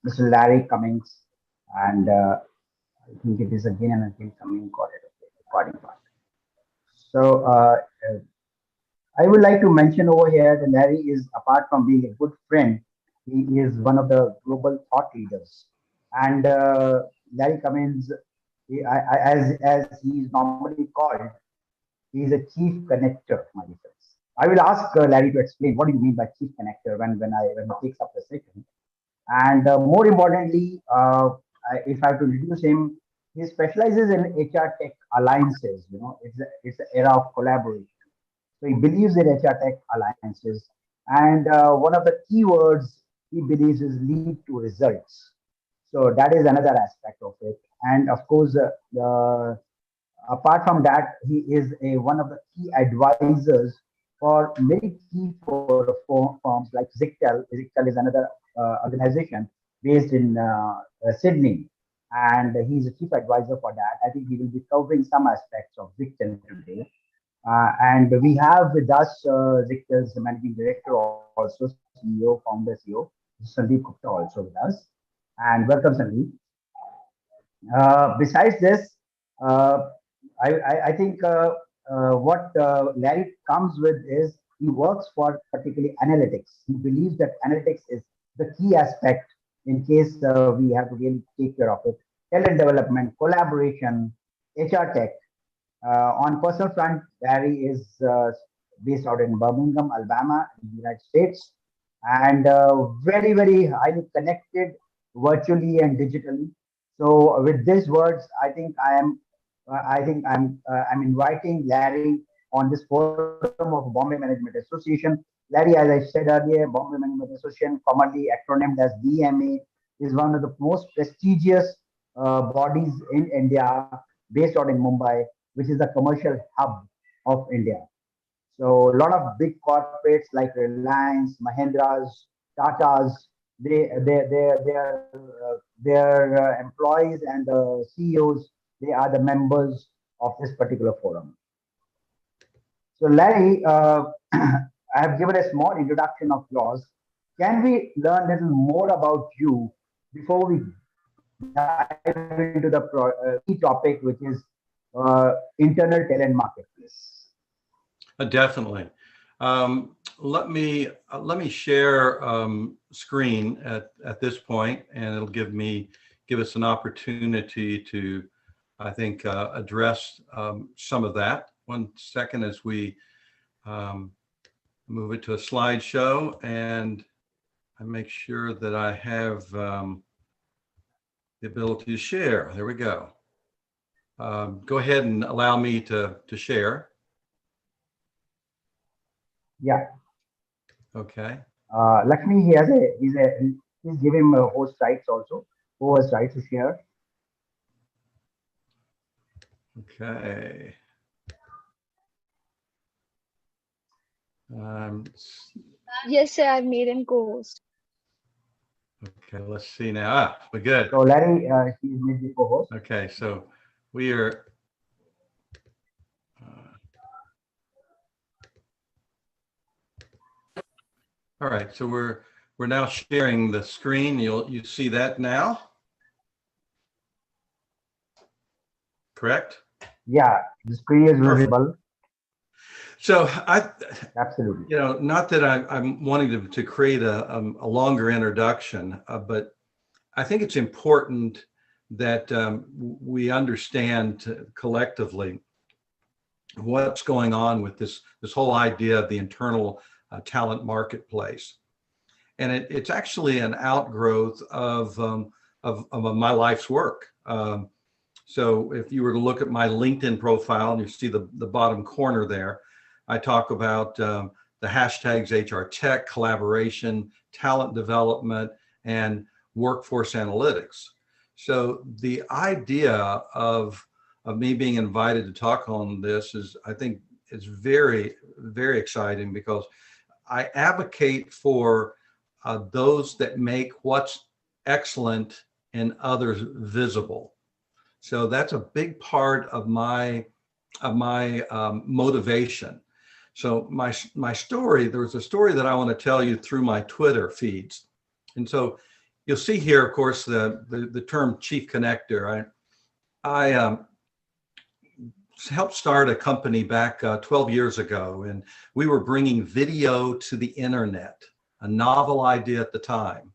Mr. Larry Cummings, and I think it is again and again coming recording part. So I would like to mention over here that Larry is, apart from being a good friend, he is one of the global thought leaders. And Larry Cummings, as he is normally called, he is a chief connector, my dear friends. I will ask Larry to explain what do you mean by chief connector when he takes up the session. And more importantly, if I have to introduce him, he specializes in HR tech alliances. You know, it's an era of collaboration. So he believes in HR tech alliances. And one of the key words he believes is lead to results. So that is another aspect of it. And of course, apart from that, he is one of the key advisors for many key firms like Zictel. Zictel is another organization based in Sydney, and he's a chief advisor for that. I think he will be covering some aspects of Zictel today. And we have with us Zictel's managing director, also CEO, founder CEO, Sandeep Gupta, also with us. And welcome, Sandeep. Besides this, uh, I think what Larry comes with is he works for particularly analytics. He believes that analytics is the key aspect in case we have to really take care of it. Talent development, collaboration, HR tech. On personal front, Larry is based out in Birmingham, Alabama, in the United States, and very highly connected virtually and digitally. So, with these words, I'm inviting Larry on this forum of Bombay Management Association. Larry, as I said earlier, Bombay Management Association, commonly acronymed as BMA, is one of the most prestigious bodies in India, based out in Mumbai, which is the commercial hub of India. So a lot of big corporates like Reliance, Mahindras, Tatas, their employees and the CEOs, they are the members of this particular forum. So Larry, I have given a small introduction of yours. Can we learn a little more about you before we dive into the key topic, which is internal talent marketplace? Definitely. Let me share screen at this point, and it'll give us an opportunity to, I think, address some of that. One second as we move it to a slideshow, and I make sure that I have the ability to share. There we go. Go ahead and allow me to share. Yeah. Okay. Lakshmi, he's giving him host rights also. Host rights to share. Okay. Yes, sir, I've made him co-host. Okay, let's see now. We're good. So Larry, he's made the co-host. Okay, so we are. All right, so we're now sharing the screen. You see that now, correct? Yeah, the screen is visible. So Absolutely. Not that I'm wanting to create a longer introduction, but I think it's important that we understand collectively what's going on with this whole idea of the internal talent marketplace, and it's actually an outgrowth of my life's work. So if you were to look at my LinkedIn profile and you see the bottom corner there, I talk about the hashtags HR tech, collaboration, talent development, and workforce analytics. So the idea of me being invited to talk on this is, I think, is very, very exciting, because I advocate for those that make what's excellent in others visible. So that's a big part of my motivation. So my story, there's a story that I want to tell you through my Twitter feeds. And so you'll see here, of course, the term chief connector. I helped start a company back 12 years ago, and we were bringing video to the internet, a novel idea at the time.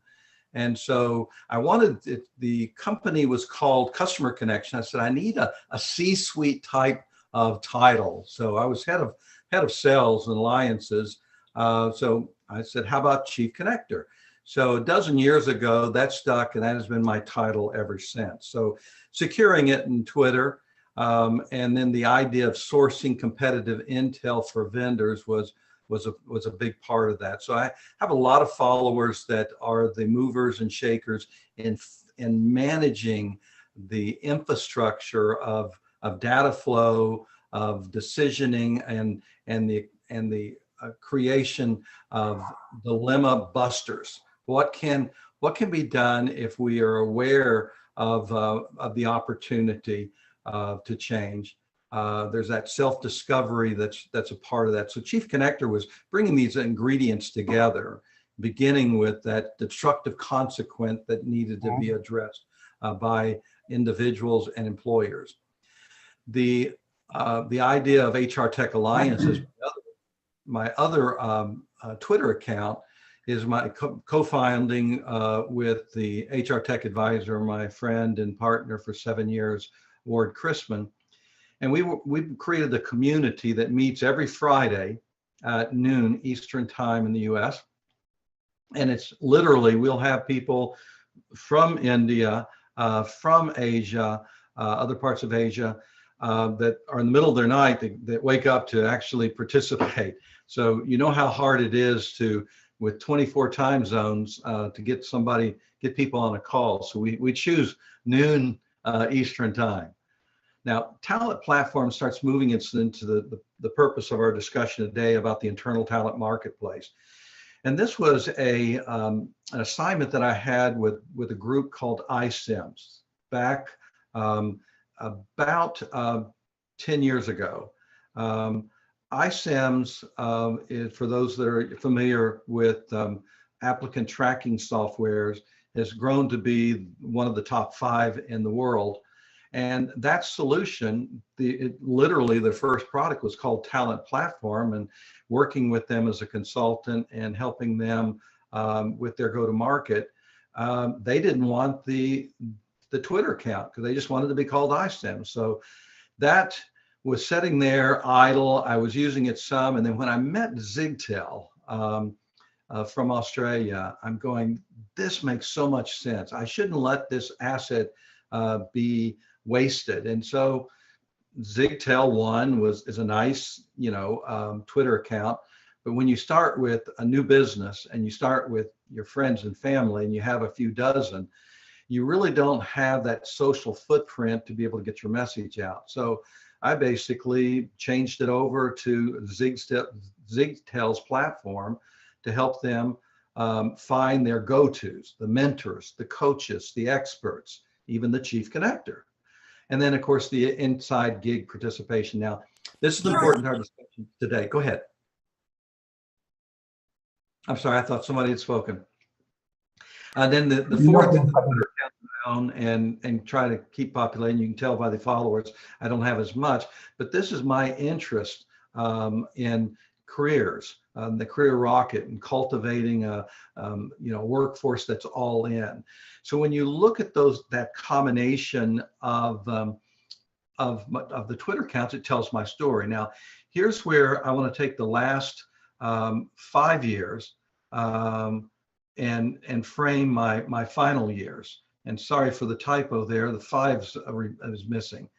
And so I wanted it, the company was called Customer Connection. I said, I need a C-suite type of title. So I was head of sales and alliances. So I said, how about Chief Connector? So a dozen years ago, that stuck, and that has been my title ever since. So securing it in Twitter, and then the idea of sourcing competitive intel for vendors was a big part of that. So I have a lot of followers that are the movers and shakers in managing the infrastructure of data flow, of decisioning, and the creation of dilemma busters. What can be done if we are aware of the opportunity to change? There's that self-discovery that's a part of that. So Chief Connector was bringing these ingredients together, beginning with that disruptive consequence that needed to be addressed by individuals and employers. The idea of HR Tech Alliances, my other Twitter account, is my co-founding with the HR Tech advisor, my friend and partner for 7 years, Ward Chrisman. And we created a community that meets every Friday at noon Eastern time in the US. And it's literally, we'll have people from India, from Asia, other parts of Asia, that are in the middle of their night that wake up to actually participate. So you know how hard it is to, with 24 time zones, to get people on a call. So we choose noon Eastern time. Now, Talent Platform starts moving into the purpose of our discussion today about the internal talent marketplace. And this was an assignment that I had with a group called iCIMS back about 10 years ago. iCIMS is, for those that are familiar with applicant tracking softwares, has grown to be one of the top 5 in the world. And that solution, literally the first product was called Talent Platform, and working with them as a consultant and helping them with their go-to-market, they didn't want the Twitter account because they just wanted to be called iSIM. So that was sitting there idle. I was using it some, and then when I met Zigtel from Australia, I'm going, this makes so much sense. I shouldn't let this asset be wasted. And so Zigtel One is a nice, Twitter account. But when you start with a new business and you start with your friends and family and you have a few dozen, you really don't have that social footprint to be able to get your message out. So I basically changed it over to Zigtel's platform to help them find their go-tos, the mentors, the coaches, the experts, even the chief connector. And then, of course, the inside gig participation. Now, this is important to our discussion today. Go ahead. I'm sorry, I thought somebody had spoken. Then the fourth is the Twitter account and try to keep populating. You can tell by the followers, I don't have as much, but this is my interest in careers, the career rocket, and cultivating a workforce that's all in. So when you look at that combination of the Twitter accounts, it tells my story. Now, here's where I want to take the last 5 years and frame my final years. And sorry for the typo there, the 5 is missing.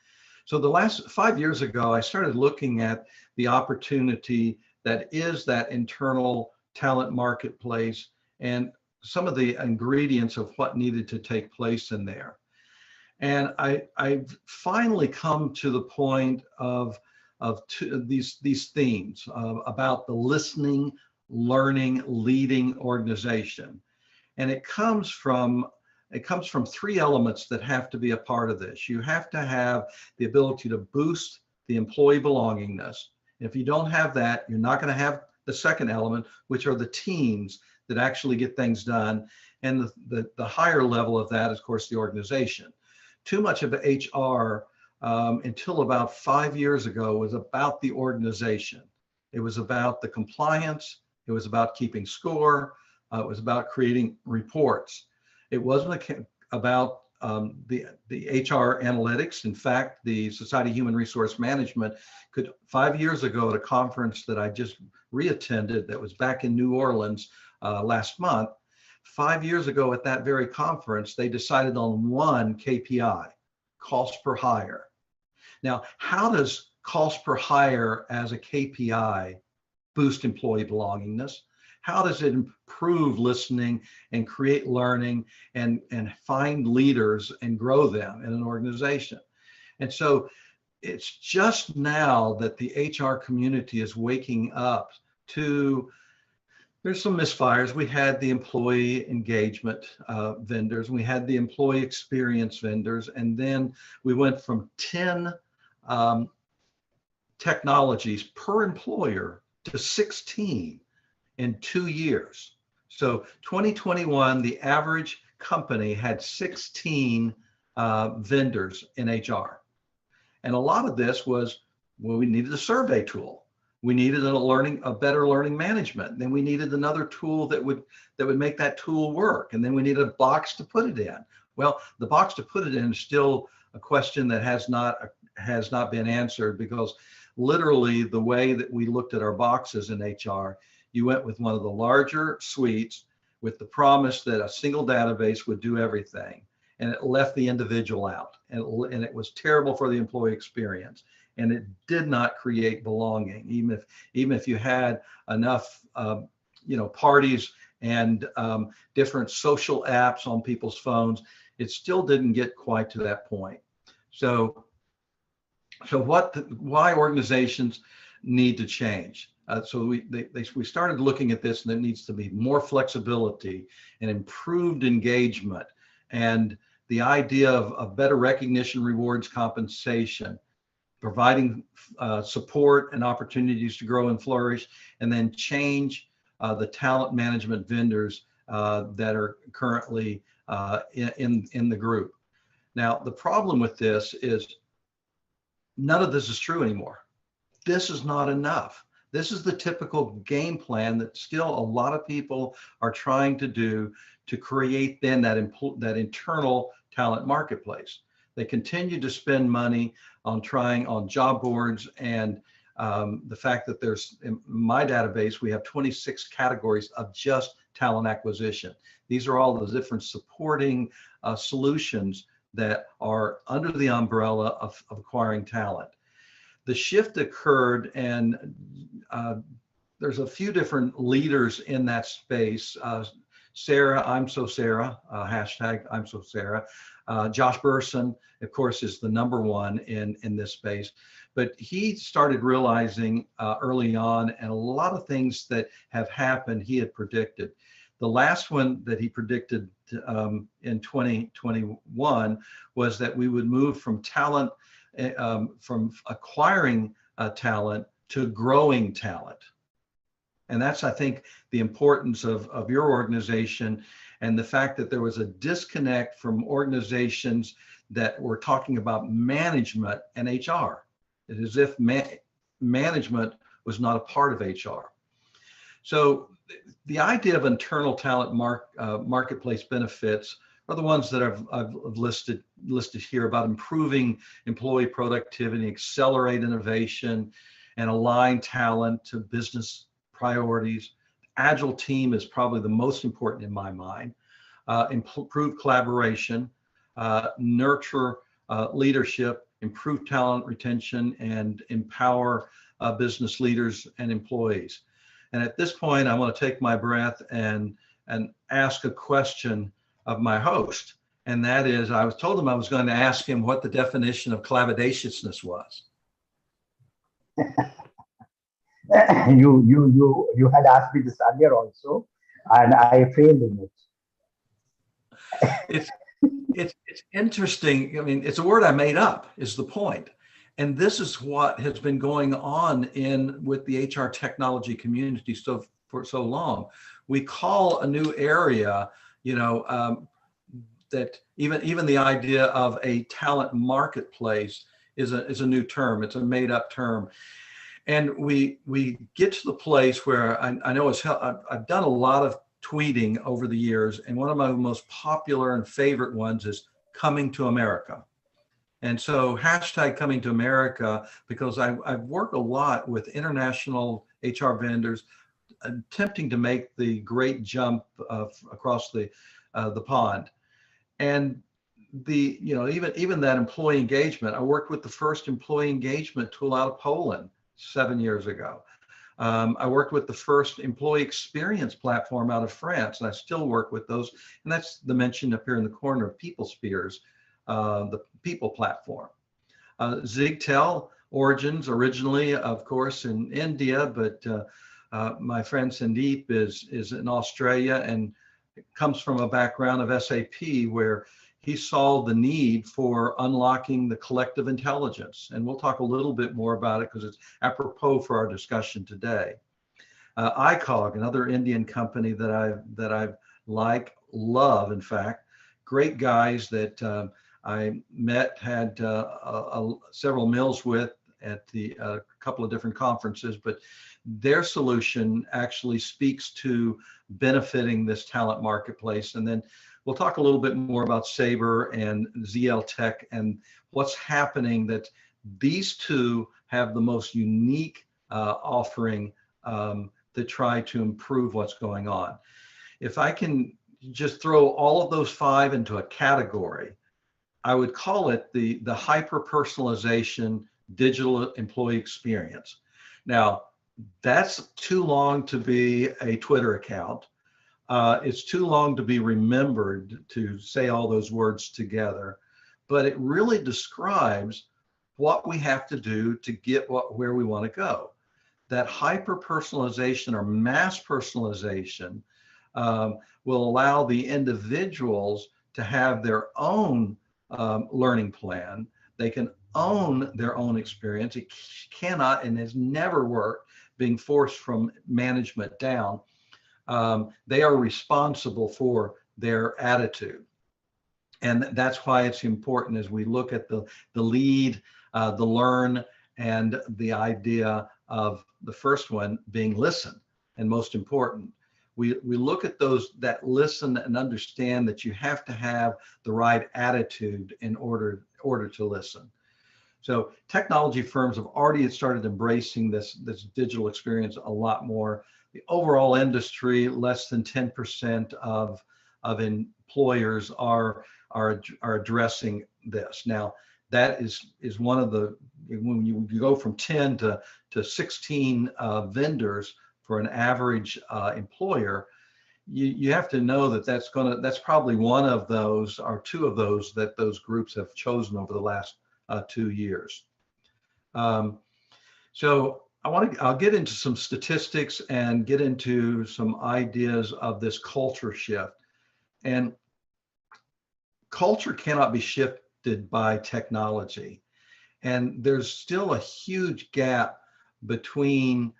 So the last 5 years ago, I started looking at the opportunity that is that internal talent marketplace and some of the ingredients of what needed to take place in there. And I've finally come to the point of these themes about the listening, learning, leading organization. And it comes from 3 elements that have to be a part of this. You have to have the ability to boost the employee belongingness. If you don't have that, you're not going to have the second element, which are the teams that actually get things done. And the higher level of that is, of course, the organization. Too much of HR until about 5 years ago was about the organization. It was about the compliance. It was about keeping score. It was about creating reports. It wasn't about the HR analytics. In fact, the Society of Human Resource Management could 5 years ago at a conference that I just reattended that was back in New Orleans last month. 5 years ago at that very conference, they decided on one KPI, cost per hire. Now, how does cost per hire as a KPI boost employee belongingness? How does it improve listening and create learning and find leaders and grow them in an organization? And so it's just now that the HR community is waking up to, there's some misfires. We had the employee engagement vendors, we had the employee experience vendors, and then we went from 10 technologies per employer to 16 in 2 years. So 2021, the average company had 16 vendors in HR. And a lot of this was, well, we needed a survey tool. We needed a better learning management. Then we needed another tool that would make that tool work. And then we needed a box to put it in. Well, the box to put it in is still a question that has not been answered, because literally the way that we looked at our boxes in HR, you went with one of the larger suites with the promise that a single database would do everything, and it left the individual out, and it was terrible for the employee experience, and it did not create belonging. Even if you had enough parties and different social apps on people's phones, it still didn't get quite to that point. So why organizations need to change? So we started looking at this, and there needs to be more flexibility and improved engagement, and the idea of better recognition, rewards, compensation, providing support and opportunities to grow and flourish, and then change the talent management vendors that are currently in the group. Now, the problem with this is none of this is true anymore. This is not enough. This is the typical game plan that still a lot of people are trying to do to create then that internal talent marketplace. They continue to spend money on trying on job boards, and the fact that there's, in my database, we have 26 categories of just talent acquisition. These are all the different supporting solutions that are under the umbrella of acquiring talent. The shift occurred, and there's a few different leaders in that space. Sarah, I'm so Sarah, hashtag I'm so Sarah. Josh Burson, of course, is the number one in this space. But he started realizing early on, and a lot of things that have happened, he had predicted. The last one that he predicted in 2021 was that we would move from talent, from acquiring talent to growing talent. And that's, I think, the importance of your organization, and the fact that there was a disconnect from organizations that were talking about management and HR. It is as if management was not a part of HR. So the idea of internal talent marketplace benefits are the ones that I've listed here, about improving employee productivity, accelerate innovation, and align talent to business priorities. Agile team is probably the most important in my mind. Improve collaboration, nurture leadership, improve talent retention, and empower business leaders and employees. And at this point, I want to take my breath and ask a question of my host. And that is, I was told him I was going to ask him what the definition of clavadaciousness was. You had asked me this earlier also, and I failed in it. It's interesting. I mean, it's a word I made up, is the point. And this is what has been going on with the HR technology community for so long. We call a new area that even the idea of a talent marketplace is a new term. It's a made up term. And we get to the place where I know I've done a lot of tweeting over the years, and one of my most popular and favorite ones is coming to America. And so hashtag coming to America, because I've worked a lot with international HR vendors attempting to make the great jump across the pond. And even that employee engagement, I worked with the first employee engagement tool out of Poland 7 years ago. I worked with the first employee experience platform out of France, and I still work with those. And that's the mention up here in the corner of People Spears, the People platform. Zigtel origins originally, of course, in India, but my friend Sandeep is in Australia and comes from a background of SAP, where he saw the need for unlocking the collective intelligence. And we'll talk a little bit more about it because it's apropos for our discussion today. ICOG, another Indian company that I love, in fact, great guys that I met, had several meals with at a couple of different conferences, but their solution actually speaks to benefiting this talent marketplace. And then we'll talk a little bit more about Sabre and ZL Tech and what's happening, that these two have the most unique offering to try to improve what's going on. If I can just throw all of those five into a category, I would call it the hyper-personalization digital employee experience. Now, that's too long to be a Twitter account. It's too long to be remembered to say all those words together, but it really describes what we have to do to get where we want to go. That hyper-personalization or mass personalization will allow the individuals to have their own learning plan. They can own their own experience. It cannot and has never worked being forced from management down. They are responsible for their attitude. And that's why it's important as we look at the lead, the learn, and the idea of the first one being listen, and most important. We look at that listen and understand that you have to have the right attitude in order to listen. So technology firms have already started embracing this digital experience a lot more. The overall industry, less than 10% of employers are addressing this. Now, that is one of the, when you go from 10 to 16 vendors for an average employer, you have to know that that's probably one of those or two of those that those groups have chosen over the last 2 years. So I'll get into some statistics and get into some ideas of this culture shift. And culture cannot be shifted by technology. And there's still a huge gap between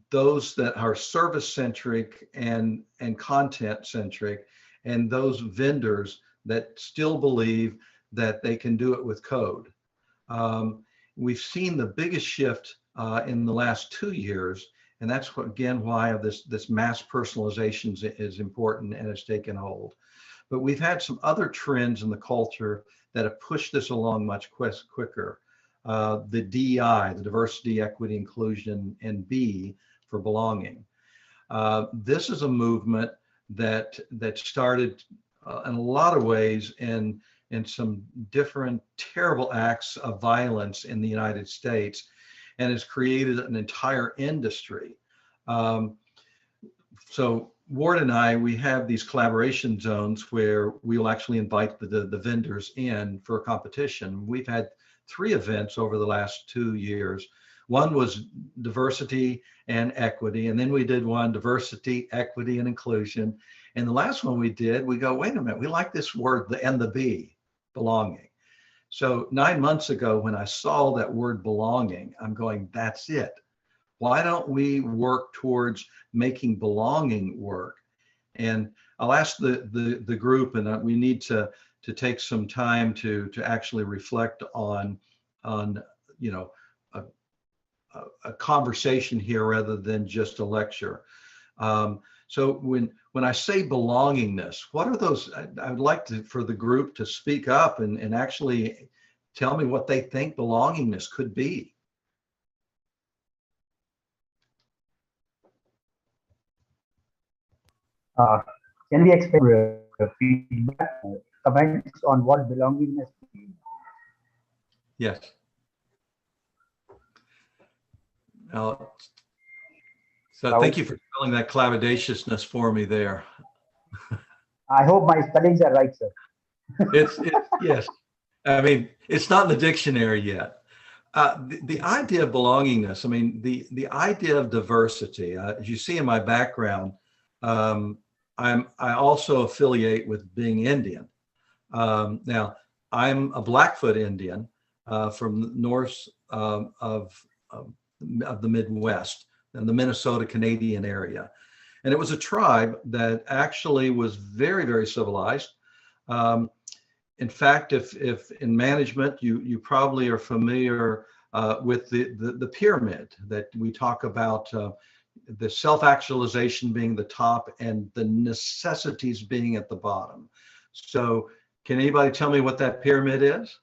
those that are service centric and content centric, and those vendors that still believe that they can do it with code. We've seen the biggest shift in the last 2 years, and that's again why this mass personalization is important and has taken hold. But we've had some other trends in the culture that have pushed this along much quicker. The DEI, the diversity, equity, inclusion, and B for belonging. This is a movement that started in a lot of ways in some different terrible acts of violence in the United States, and has created an entire industry. So Ward and I, we have these collaboration zones where we'll actually invite the vendors in for a competition. We've had 3 events over the last 2 years. One was diversity and equity, and then we did one diversity, equity, and inclusion. And the last one we go, wait a minute, we like this word, the and the B, belonging. So 9 months ago, when I saw that word belonging, I'm going, that's it. Why don't we work towards making belonging work? And I'll ask the group, and we need to take some time to actually reflect on you know a, a conversation here rather than just a lecture. So when I say belongingness, what are those? I would like for the group to speak up and actually tell me what they think belongingness could be. Uh, can we expect feedback, comments on what belongingness means? Yes. So thank you for spelling that clavidaciousness for me there. I hope my spellings are right, sir. It's yes. I mean, it's not in the dictionary yet. The idea of belongingness, I mean, the idea of diversity, as you see in my background, I also affiliate with being Indian. Now, I'm a Blackfoot Indian from the north of the Midwest and the Minnesota Canadian area. And it was a tribe that actually was very, very civilized. In fact, if in management, you probably are familiar with the pyramid that we talk about, the self-actualization being the top and the necessities being at the bottom. So can anybody tell me what that pyramid is?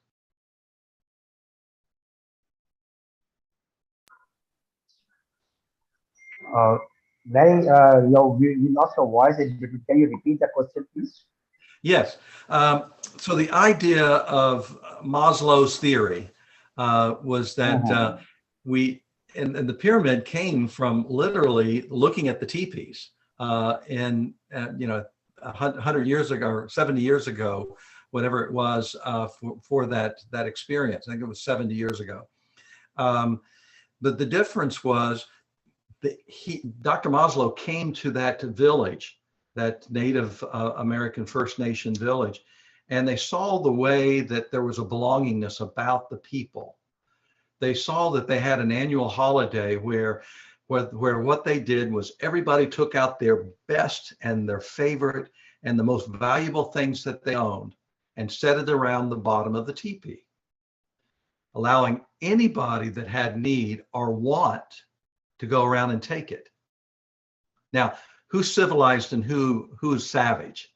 Larry, you lost your voice. Can you repeat the question, please? Yes. So the idea of Maslow's theory was that and the pyramid came from literally looking at the teepees in 100 years ago or 70 years ago, whatever it was for that experience. I think it was 70 years ago. But the difference was that Dr. Maslow came to that village, that Native American First Nation village, and they saw the way that there was a belongingness about the people. They saw that they had an annual holiday where what they did was everybody took out their best and their favorite and the most valuable things that they owned and set it around the bottom of the teepee, allowing anybody that had need or want to go around and take it. Now, who's civilized and who's savage?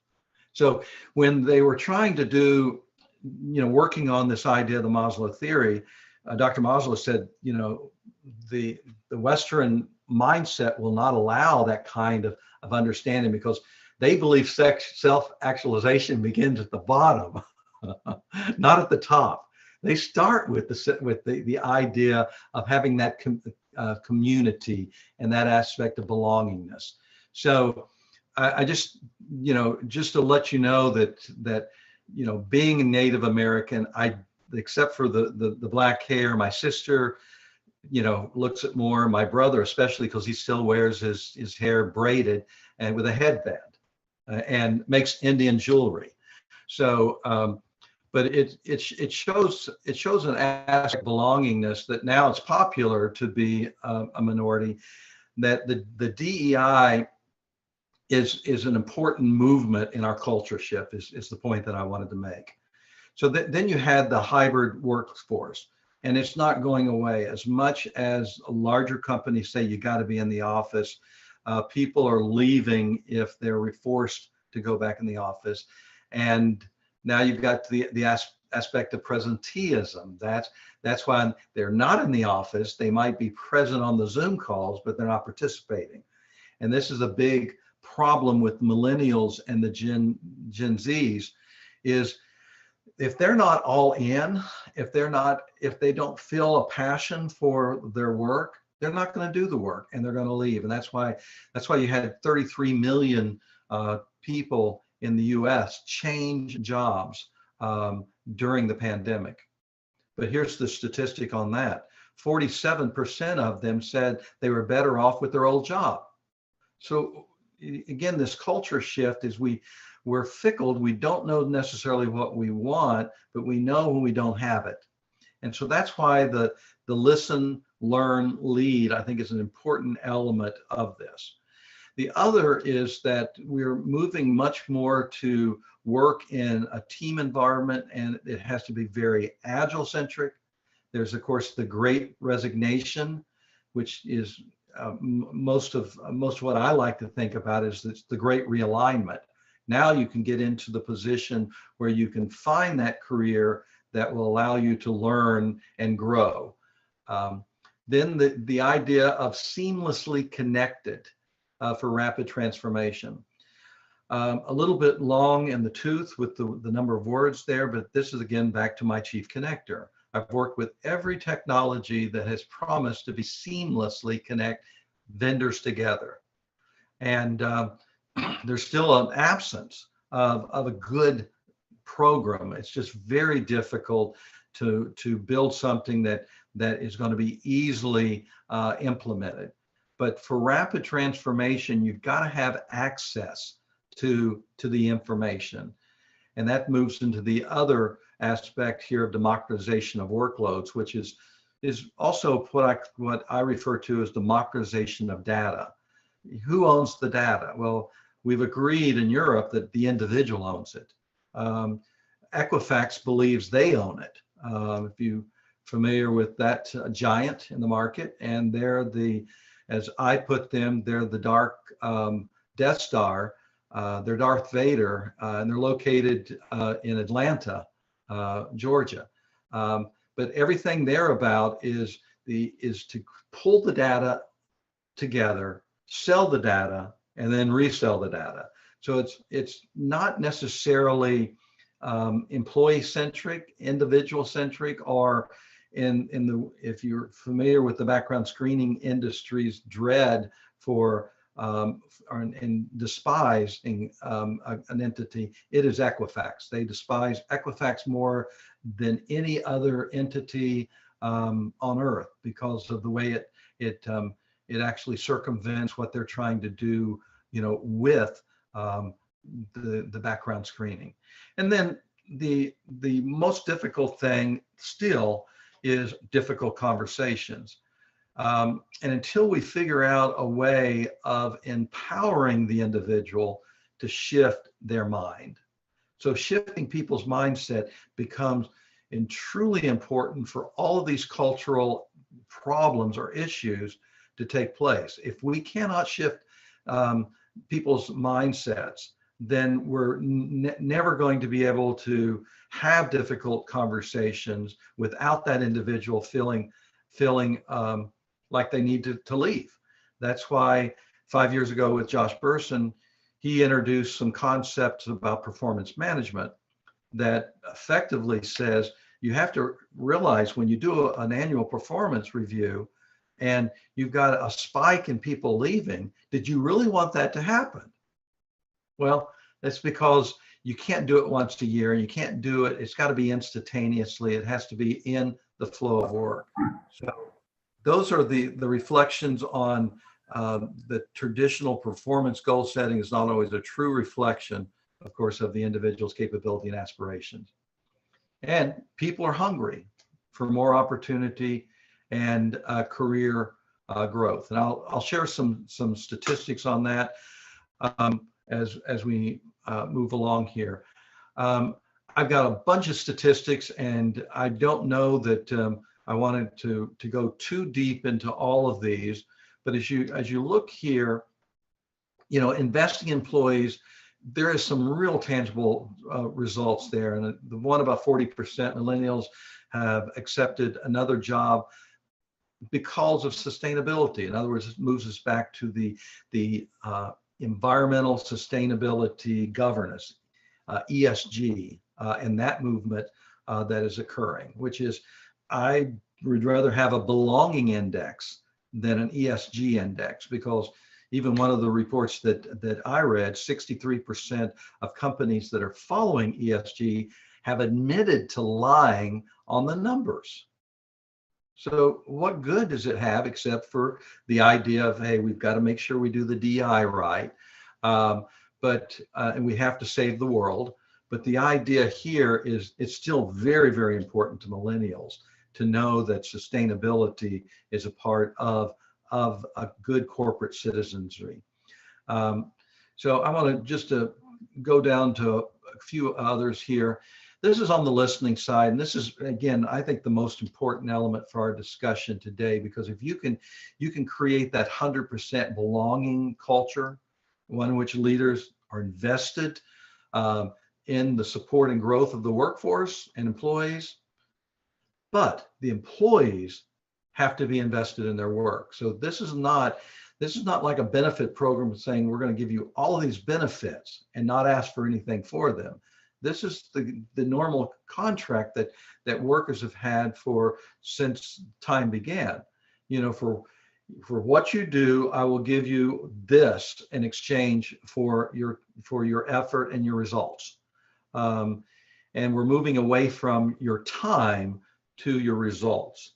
So when they were trying to do, working on this idea of the Maslow theory, Dr. Maslow said, the Western mindset will not allow that kind of understanding because they believe self-actualization begins at the bottom, not at the top. They start with the idea of having that community and that aspect of belongingness. So I just, just to let you know that being a Native American, except for the black hair, my sister, looks at more, my brother, especially because he still wears his hair braided and with a headband and makes Indian jewelry. So, but it shows an aspect of belongingness that now it's popular to be a minority, that the DEI is an important movement in our culture shift is the point that I wanted to make. So then you had the hybrid workforce, and it's not going away. As much as larger companies say you got to be in the office, people are leaving if they're forced to go back in the office. And now you've got the aspect of presenteeism. That's why they're not in the office. They might be present on the Zoom calls, but they're not participating. And this is a big problem with millennials and the Gen Zs, is if they're not all in, if they don't feel a passion for their work, they're not going to do the work and they're going to leave. And that's why you had 33 million people in the US change jobs during the pandemic. But here's the statistic on that. 47% of them said they were better off with their old job. So again, this culture shift is we're fickle. We don't know necessarily what we want, but we know when we don't have it. And so that's why the listen, learn, lead, I think, is an important element of this. The other is that we're moving much more to work in a team environment, and it has to be very agile centric. There's of course the Great Resignation, which is most of what I like to think about is the Great Realignment. Now you can get into the position where you can find that career that will allow you to learn and grow. Then the idea of seamlessly connected for rapid transformation. A little bit long in the tooth with the number of words there, but this is again back to my chief connector. I've worked with every technology that has promised to be seamlessly connect vendors together. And there's still an absence of a good program. It's just very difficult to build something that is going to be easily implemented. But for rapid transformation, you've got to have access to the information. And that moves into the other aspect here of democratization of workloads, which is also what I refer to as democratization of data. Who owns the data? Well, we've agreed in Europe that the individual owns it. Equifax believes they own it. If you're familiar with that giant in the market, and they're as I put them, they're the dark Death Star. They're Darth Vader, and they're located in Atlanta, Georgia. But everything they're about is to pull the data together, sell the data, and then resell the data. So it's not necessarily employee centric, individual centric, or if you're familiar with the background screening industry's dread for and despising an entity, it is Equifax. They despise Equifax more than any other entity on earth because of the way it actually circumvents what they're trying to do, with the background screening. And then the most difficult thing still is difficult conversations. And until we figure out a way of empowering the individual to shift their mind. So shifting people's mindset becomes truly important for all of these cultural problems or issues to take place. If we cannot shift people's mindsets, then we're never going to be able to have difficult conversations without that individual feeling like they need to leave. That's why 5 years ago with Josh Bersin, he introduced some concepts about performance management that effectively says you have to realize when you do an annual performance review and you've got a spike in people leaving, did you really want that to happen? Well, that's because you can't do it once a year. You can't do it. It's got to be instantaneously. It has to be in the flow of work. So those are the reflections on the traditional performance goal setting is not always a true reflection, of course, of the individual's capability and aspirations. And people are hungry for more opportunity and career growth. And I'll share some statistics on that as we move along here. I've got a bunch of statistics, and I don't know that I wanted to go too deep into all of these. But as you look here, investing in employees, there is some real tangible results there. And the one about 40% millennials have accepted another job because of sustainability. In other words, it moves us back to the environmental sustainability governance, ESG, and that movement that is occurring, which is I would rather have a belonging index than an ESG index, because even one of the reports that I read, 63% of companies that are following ESG have admitted to lying on the numbers. So what good does it have except for the idea of, hey, we've got to make sure we do the DI right, and we have to save the world. But the idea here is it's still very, very important to millennials to know that sustainability is a part of a good corporate citizenry. So I want to just go down to a few others here. This is on the listening side, and this is, again, I think the most important element for our discussion today, because if you can create that 100% belonging culture, one in which leaders are invested in the support and growth of the workforce and employees, but the employees have to be invested in their work. So this is not like a benefit program saying we're going to give you all of these benefits and not ask for anything for them. This is the normal contract that workers have had since time began. You know, for what you do, I will give you this in exchange for your effort and your results. And we're moving away from your time to your results,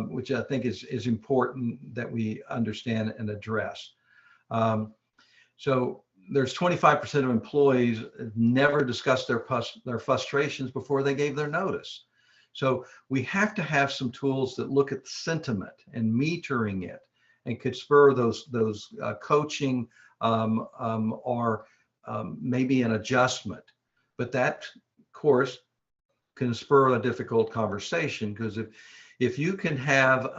which I think is important that we understand and address. So there's 25% of employees never discussed their frustrations before they gave their notice. So we have to have some tools that look at the sentiment and metering it, and could spur those coaching or maybe an adjustment. But that, of course, can spur a difficult conversation, because if you can have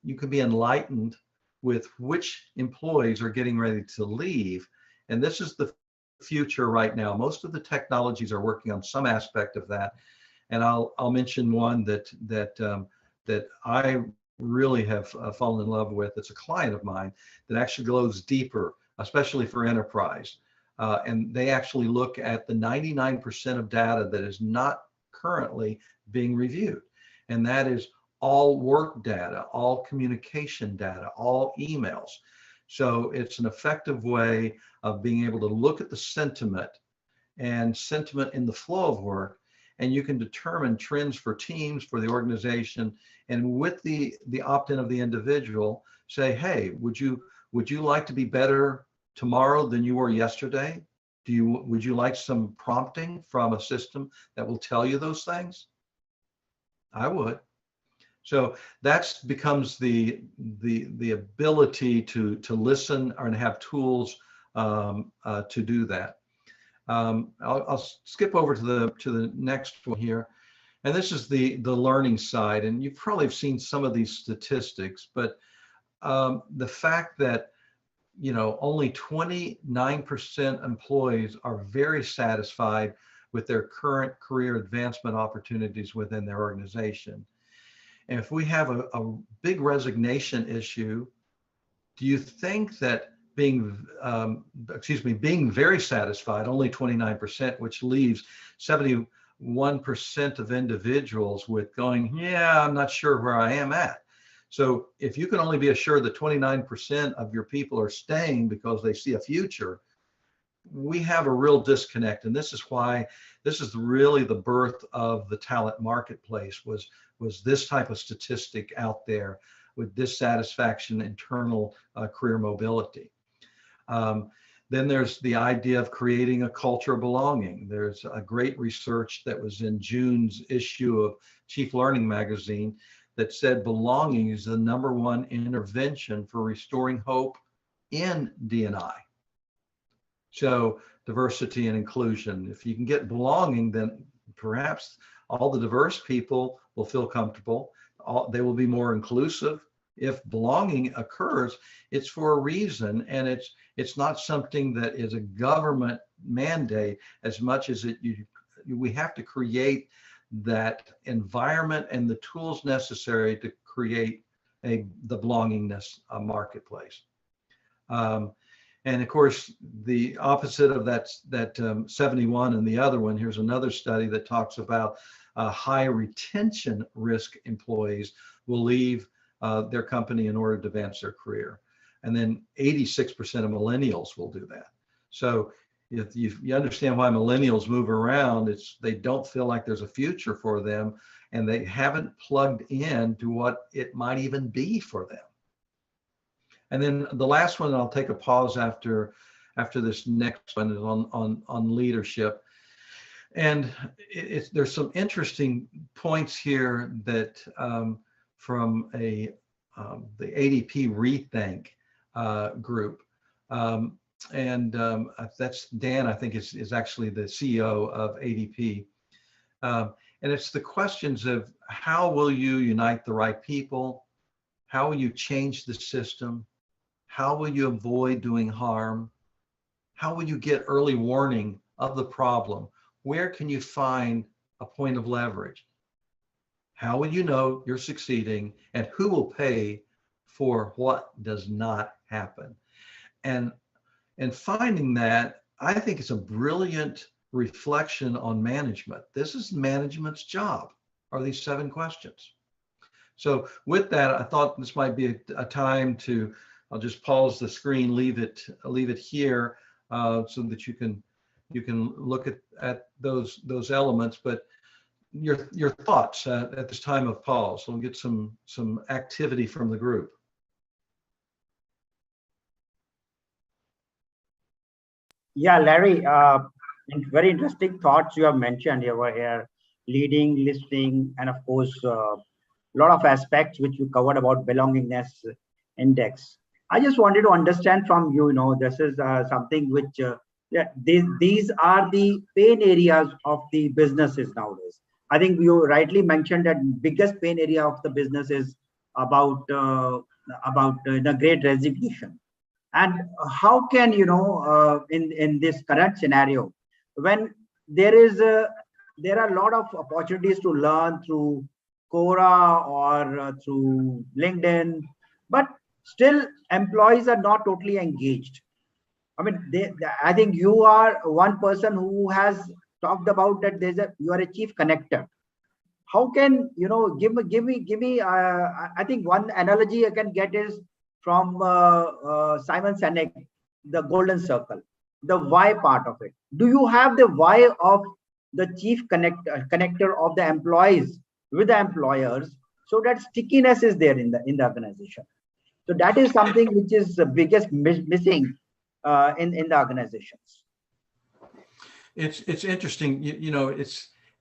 you can be enlightened with which employees are getting ready to leave. And this is the future right now. Most of the technologies are working on some aspect of that. And I'll mention one that I really have fallen in love with. It's a client of mine that actually goes deeper, especially for enterprise. And they actually look at the 99% of data that is not currently being reviewed. And that is all work data, all communication data, all emails. So it's an effective way of being able to look at the sentiment in the flow of work, and you can determine trends for teams, for the organization, and with the opt-in of the individual, say, hey, would you like to be better tomorrow than you were yesterday? Would you like some prompting from a system that will tell you those things? I would. So that becomes the ability to listen and have tools to do that. I'll skip over to the next one here, and this is the learning side. And you probably have seen some of these statistics, but the fact that only 29% employees are very satisfied with their current career advancement opportunities within their organization. And if we have a big resignation issue, do you think that being very satisfied, only 29%, which leaves 71% of individuals with going, yeah, I'm not sure where I am at. So if you can only be assured that 29% of your people are staying because they see a future, we have a real disconnect. And this is why this is really the birth of the talent marketplace, was this type of statistic out there with dissatisfaction, internal career mobility. Then there's the idea of creating a culture of belonging. There's a great research that was in June's issue of Chief Learning magazine that said belonging is the #1 intervention for restoring hope in D&I. So diversity and inclusion. If you can get belonging, then perhaps all the diverse people will feel comfortable. They will be more inclusive. If belonging occurs, it's for a reason, and it's not something that is a government mandate as much as we have to create that environment and the tools necessary to create the belongingness marketplace. And of course, the opposite of that 71 and the other one, here's another study that talks about high retention risk employees will leave their company in order to advance their career. And then 86% of millennials will do that. So if you understand why millennials move around, they don't feel like there's a future for them, and they haven't plugged in to what it might even be for them. And then the last one, I'll take a pause after this next one, is on leadership. And there's some interesting points here that from the ADP Rethink group. that's Dan, I think is actually the CEO of ADP. And it's the questions of how will you unite the right people? How will you change the system? How will you avoid doing harm? How will you get early warning of the problem? Where can you find a point of leverage? How will you know you're succeeding, and who will pay for what does not happen? And finding that, I think it's a brilliant reflection on management. This is management's job, are these 7 questions. So with that, I thought this might be a time to, I'll just pause the screen, leave it here, so that you can look at those elements. But your thoughts at this time of pause. We'll get some activity from the group. Yeah, Larry, very interesting thoughts you have mentioned over here: leading, listening, and of course, a lot of aspects which you covered about belongingness index. I just wanted to understand from you, this is something which, yeah, these are the pain areas of the businesses nowadays. I think you rightly mentioned that biggest pain area of the business is about the great resignation. And how can in this current scenario, when there are a lot of opportunities to learn through Quora or through LinkedIn, but still employees are not totally engaged. I mean, I think you are one person who has talked about that you are a chief connector. How can give me I think one analogy I can get is from Simon Sinek, the golden circle, the why part of it. Do you have the why of the chief connector of the employees with the employers, so that stickiness is there in the organization? So that is something which is the biggest missing in the organizations. It's interesting.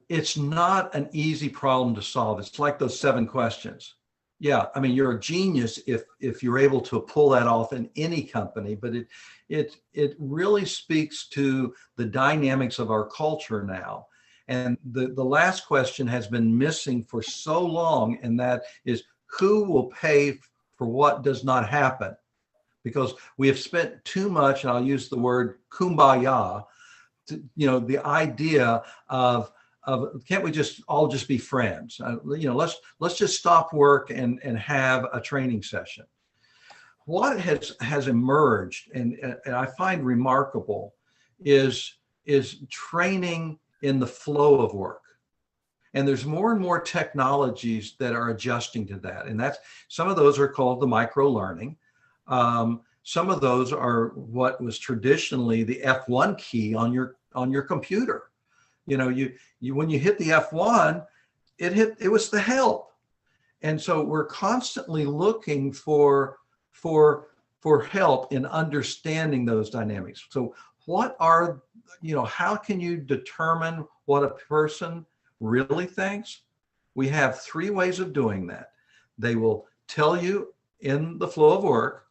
It's not an easy problem to solve. It's like those 7 questions. Yeah, I mean, you're a genius if you're able to pull that off in any company, but it really speaks to the dynamics of our culture now. And the last question has been missing for so long, and that is, who will pay for what does not happen? Because we have spent too much, and I'll use the word kumbaya, the idea of can't we just all just be friends? Let's just stop work and have a training session. What has emerged, and I find remarkable, is training in the flow of work. And there's more and more technologies that are adjusting to that. And some of those are called the micro learning. Some of those are what was traditionally the F1 key on your computer. When you hit the F1, it was the help. And so we're constantly looking for help in understanding those dynamics. So how can you determine what a person really thinks? We have 3 ways of doing that. They will tell you in the flow of work.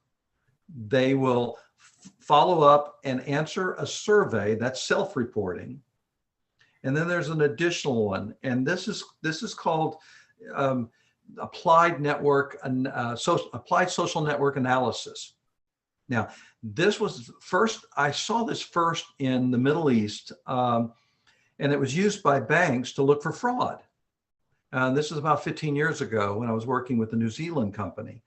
They will follow up and answer a survey, that's self-reporting. And then there's an additional one, and this is called applied social network analysis. Now, I saw this first in the Middle East, and it was used by banks to look for fraud. This is about 15 years ago when I was working with a New Zealand company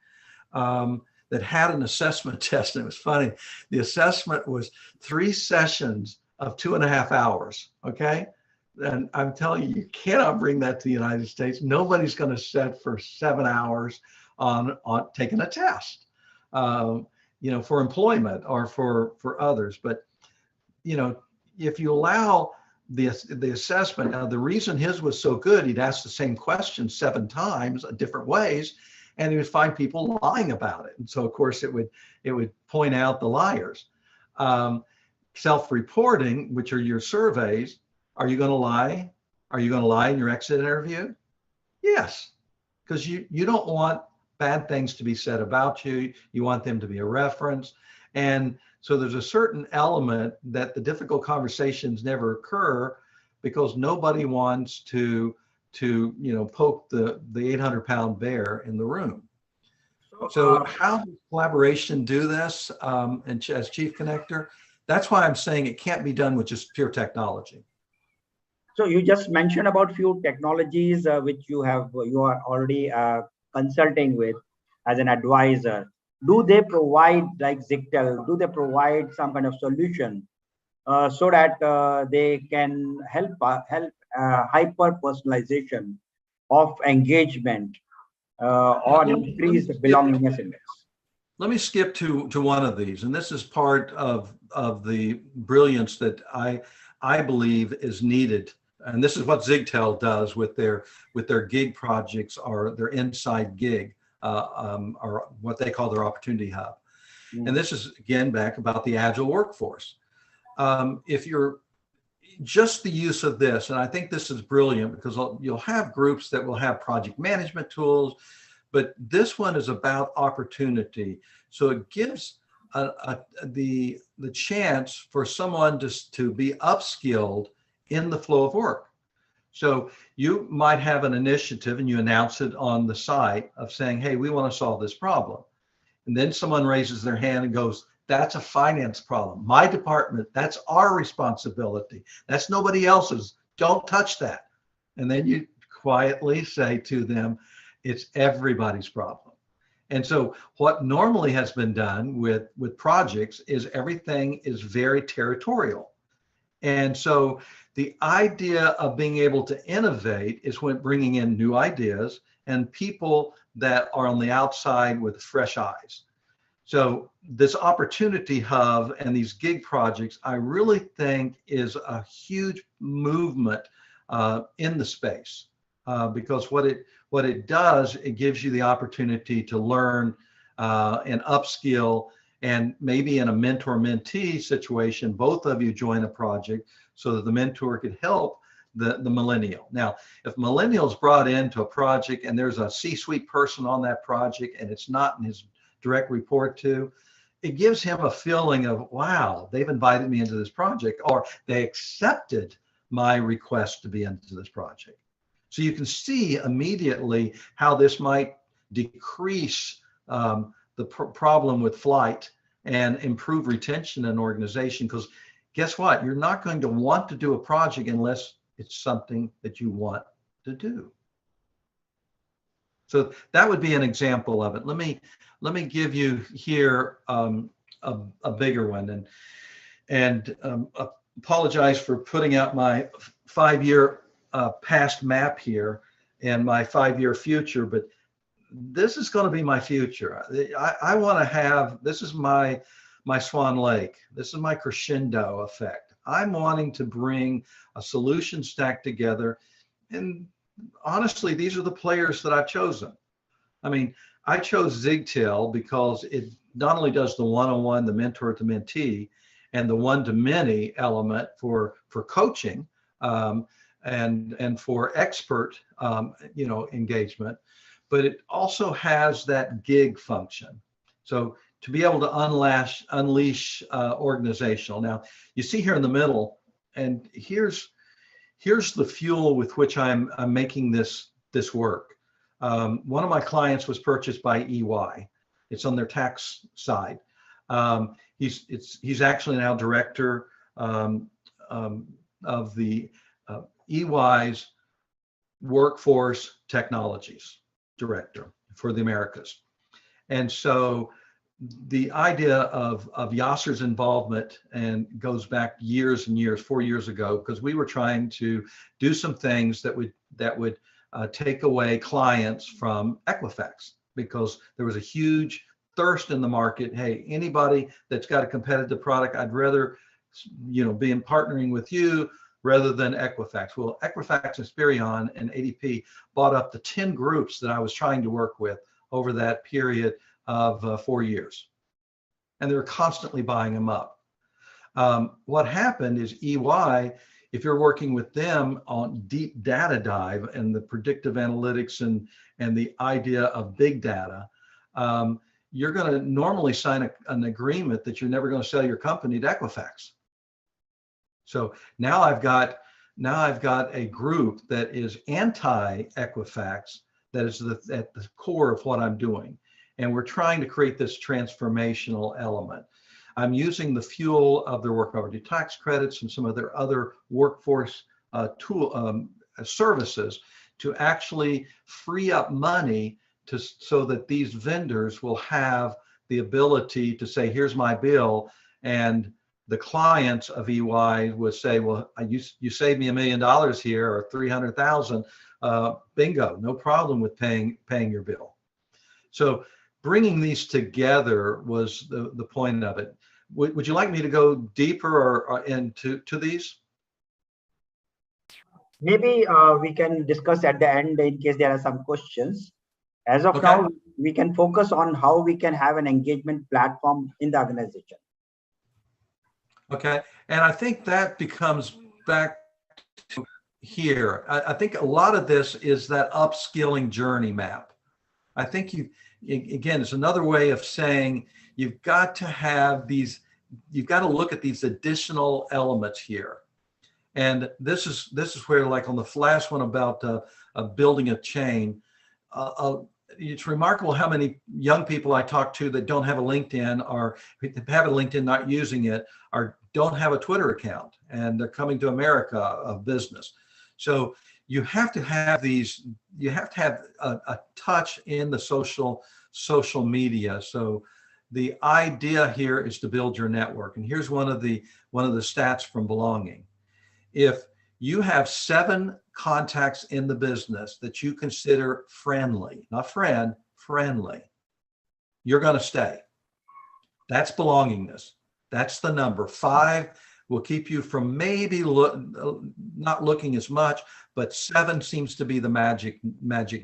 that had an assessment test. And it was funny. The assessment was 3 sessions of 2.5 hours. Okay. And I'm telling you, you cannot bring that to the United States. Nobody's going to sit for 7 hours on taking a test, for employment or for others. But, if you allow the assessment, now the reason his was so good, he'd ask the same question 7 times, different ways, and he would find people lying about it. And so, of course, it would point out the liars. Self-reporting, which are your surveys. Are you going to lie? Are you going to lie in your exit interview? Yes, because you don't want bad things to be said about you. You want them to be a reference. And So there's a certain element that the difficult conversations never occur because nobody wants to poke the 800-pound bear in the room. So, So how does collaboration do this? And as chief connector, that's why I'm saying it can't be done with just pure technology. so you just mentioned about few technologies which you are already consulting with as an advisor. Do they provide, like Zictel, do they provide some kind of solution so that they can help hyper personalization of engagement or increase the belongingness index? Let me skip to one of these, and this is part of the brilliance that I believe is needed. And this is what Zigtel does with their gig projects, or their inside gig, or what they call their opportunity hub. And this is again back about the agile workforce. If you're just the use of this, and I think this is brilliant because you'll have groups that will have project management tools, but this one is about opportunity. So it gives the chance for someone to be upskilled in the flow of work. So you might have an initiative and you announce it on the site of saying, hey, we want to solve this problem. And then someone raises their hand and goes, that's a finance problem. My department, that's our responsibility. That's nobody else's. Don't touch that. And then you quietly say to them, it's everybody's problem. And so what normally has been done with projects is everything is very territorial. And so the idea of being able to innovate is when bringing in new ideas and people that are on the outside with fresh eyes. So this opportunity hub and these gig projects, I really think is a huge movement in the space because what it does, it gives you the opportunity to learn and upskill, and maybe in a mentor-mentee situation, both of you join a project so that the mentor could help the millennial. Now, if millennial's brought into a project and there's a C-suite person on that project and it's not in his direct report to, it gives him a feeling of, wow, they've invited me into this project, or they accepted my request to be into this project. So you can see immediately how this might decrease the problem with flight and improve retention in an organization, because guess what? You're not going to want to do a project unless it's something that you want to do. So that would be an example of it. Let me give you here a bigger one, and apologize for putting out my 5-year past map here and my 5-year future, but this is going to be my future. I want to have, this is my Swan Lake. This is my crescendo effect. I'm wanting to bring a solution stack together, and honestly, these are the players that I've chosen. I mean, I chose Zigtel because it not only does the one-on-one, the mentor to mentee, and the one-to-many element for coaching and for expert engagement, but it also has that gig function. So to be able to unleash organizational. Now you see here in the middle, and here's the fuel with which I'm making this work. One of my clients was purchased by EY. It's on their tax side. He's actually now director of the EY's workforce technologies director for the Americas. And so the idea of Yasser's involvement and goes back years and years, 4 years ago, because we were trying to do some things that would take away clients from Equifax, because there was a huge thirst in the market. Hey, anybody that's got a competitive product, I'd rather be in partnering with you rather than Equifax. Well, Equifax, Experian, and ADP bought up the 10 groups that I was trying to work with over that period of 4 years. And they were constantly buying them up. What happened is EY, if you're working with them on deep data dive and the predictive analytics and the idea of big data, you're going to normally sign an agreement that you're never going to sell your company to Equifax. So now I've got a group that is anti-Equifax, that is at the core of what I'm doing. And we're trying to create this transformational element. I'm using the fuel of their work overdue tax credits and some of their other workforce services to actually free up money so that these vendors will have the ability to say, here's my bill, and the clients of EY would say, well, you saved me $1 million here, or 300,000, bingo, no problem with paying your bill. So bringing these together was the point of it. Would you like me to go deeper or into these? Maybe we can discuss at the end in case there are some questions. As of Okay. now, we can focus on how we can have an engagement platform in the organization. Okay, and I think that becomes back to here. I think a lot of this is that upskilling journey map. I think again, it's another way of saying you've got to have these, you've got to look at these additional elements here. And this is where, like on the last one about building a chain, it's remarkable how many young people I talk to that don't have a LinkedIn, or have a LinkedIn not using it, or don't have a Twitter account, and they're coming to America of business. So you have to have these, you have to have a touch in the social media. So the idea here is to build your network. And here's one of the stats from Belonging. If you have 7 contacts in the business that you consider friendly, not friend, friendly, you're going to stay. That's belongingness. That's the number. 5 will keep you from maybe not looking as much, but 7 seems to be the magic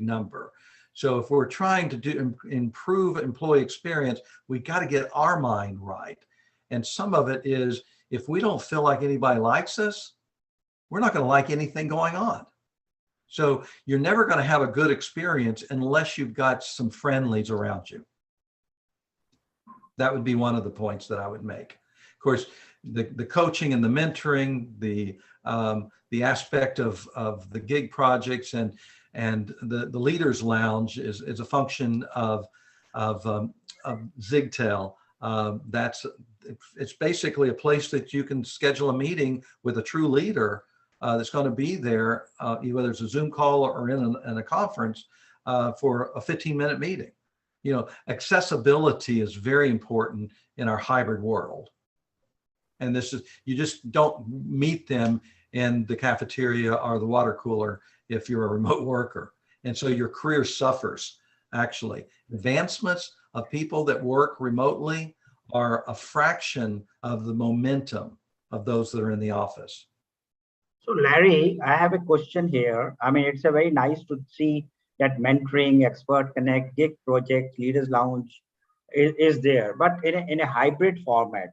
number. So if we're trying to improve employee experience, we got to get our mind right. And some of it is, if we don't feel like anybody likes us, we're not going to like anything going on. So you're never going to have a good experience unless you've got some friendlies around you. That would be one of the points that I would make. Of course, the coaching and the mentoring, the aspect of the gig projects and the Leaders Lounge is a function of Zigtel. It's basically a place that you can schedule a meeting with a true leader that's going to be there, whether it's a Zoom call or in a conference, for a 15-minute meeting. You know, accessibility is very important in our hybrid world. And this is, you just don't meet them in the cafeteria or the water cooler if you're a remote worker. And so your career suffers, actually. Advancements of people that work remotely are a fraction of the momentum of those that are in the office. So Larry, I have a question here. I mean, it's a very nice to see that mentoring, expert connect, gig project, Leaders Lounge is there, but in a hybrid format,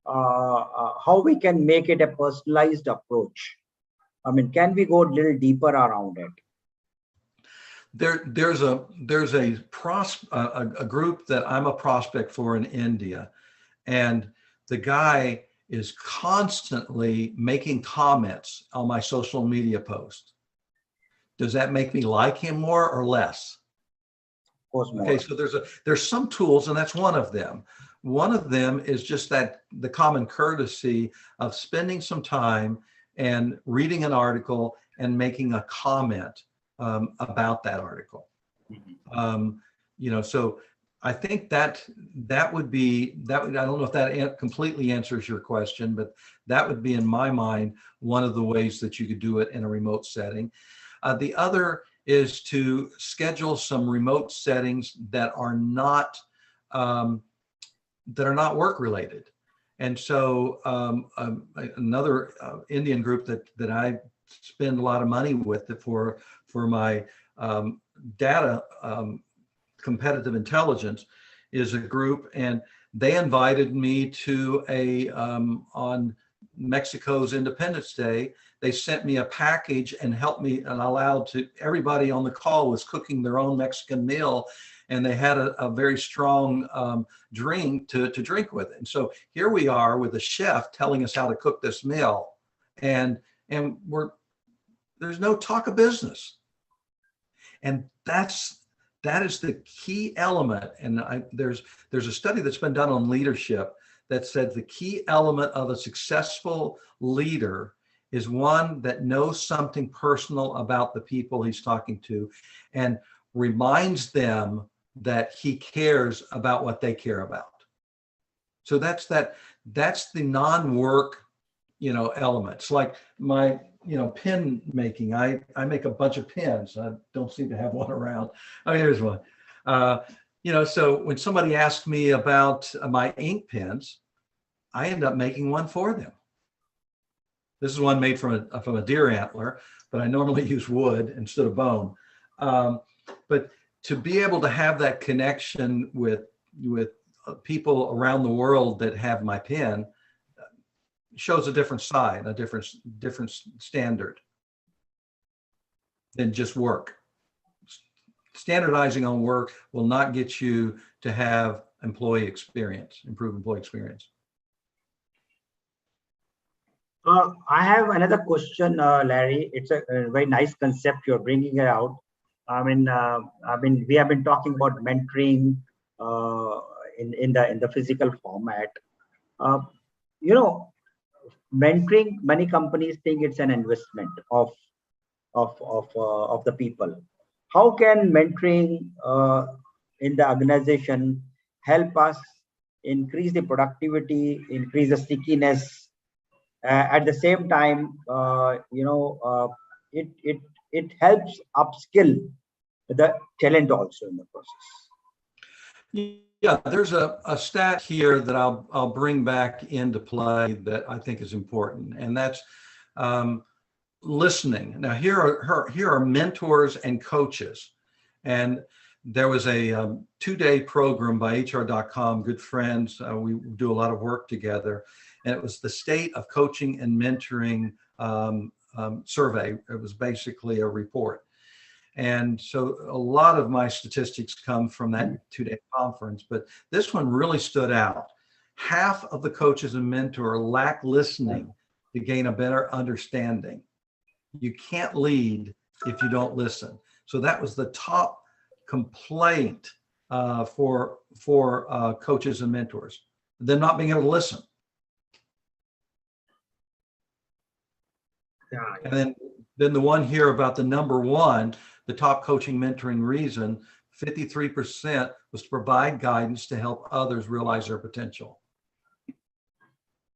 how we can make it a personalized approach? I mean, can we go a little deeper around it? There's a group that I'm a prospect for in India, and the guy is constantly making comments on my social media post. Does that make me like him more or less? Of course, more. Okay, so there's some tools, and that's one of them. One of them is just that the common courtesy of spending some time and reading an article and making a comment about that article. You know, so I think that would be, I don't know if that completely answers your question, but that would be, in my mind, one of the ways that you could do it in a remote setting. The other is to schedule some remote settings that are not work related. And so another Indian group that I spend a lot of money with for my data competitive intelligence is a group, and they invited me to on Mexico's Independence Day. they sent me a package and helped me, and allowed to, everybody on the call was cooking their own Mexican meal, and they had a very strong drink to drink with it. And so here we are with a chef telling us how to cook this meal, and there's no talk of business. And that is the key element. And there's a study that's been done on leadership that said the key element of a successful leader is one that knows something personal about the people he's talking to and reminds them that he cares about what they care about. So that's the non-work, elements. Like my, pen making. I make a bunch of pens. I don't seem to have one around. Oh, here's one. So when somebody asks me about my ink pens, I end up making one for them. This is one made from a deer antler, but I normally use wood instead of bone. But to be able to have that connection with people around the world that have my pen shows a different side, a different standard than just work. Standardizing on work will not get you to have improve employee experience. I have another question, Larry. It's a very nice concept you're bringing it out. I mean, we have been talking about mentoring in the physical format. Mentoring, many companies think it's an investment of the people. How can mentoring in the organization help us increase the productivity, increase the stickiness? At the same time, it helps upskill the talent also in the process. Yeah, there's a stat here that I'll bring back into play that I think is important, and that's listening. Now, here are mentors and coaches, and there was a 2-day program by HR.com, good friends. We do a lot of work together, and it was the State of Coaching and Mentoring survey. It was basically a report. And so a lot of my statistics come from that 2-day conference, but this one really stood out. Half of the coaches and mentors lack listening to gain a better understanding. You can't lead if you don't listen. So that was the top complaint for coaches and mentors, them not being able to listen. Yeah. And then the one here about the number one, the top coaching mentoring reason, 53% was to provide guidance to help others realize their potential.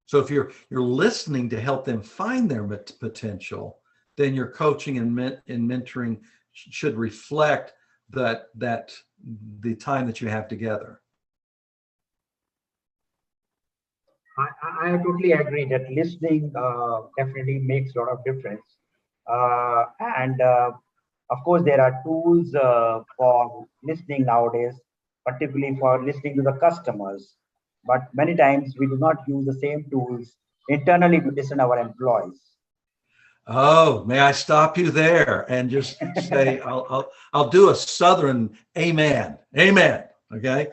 So if you're listening to help them find their potential, then your coaching and mentoring should reflect that the time that you have together. I totally agree that listening definitely makes a lot of difference. Of course, there are tools for listening nowadays, particularly for listening to the customers. But many times we do not use the same tools internally to listen to our employees. Oh, may I stop you there and just say I'll do a Southern amen. Amen. Okay.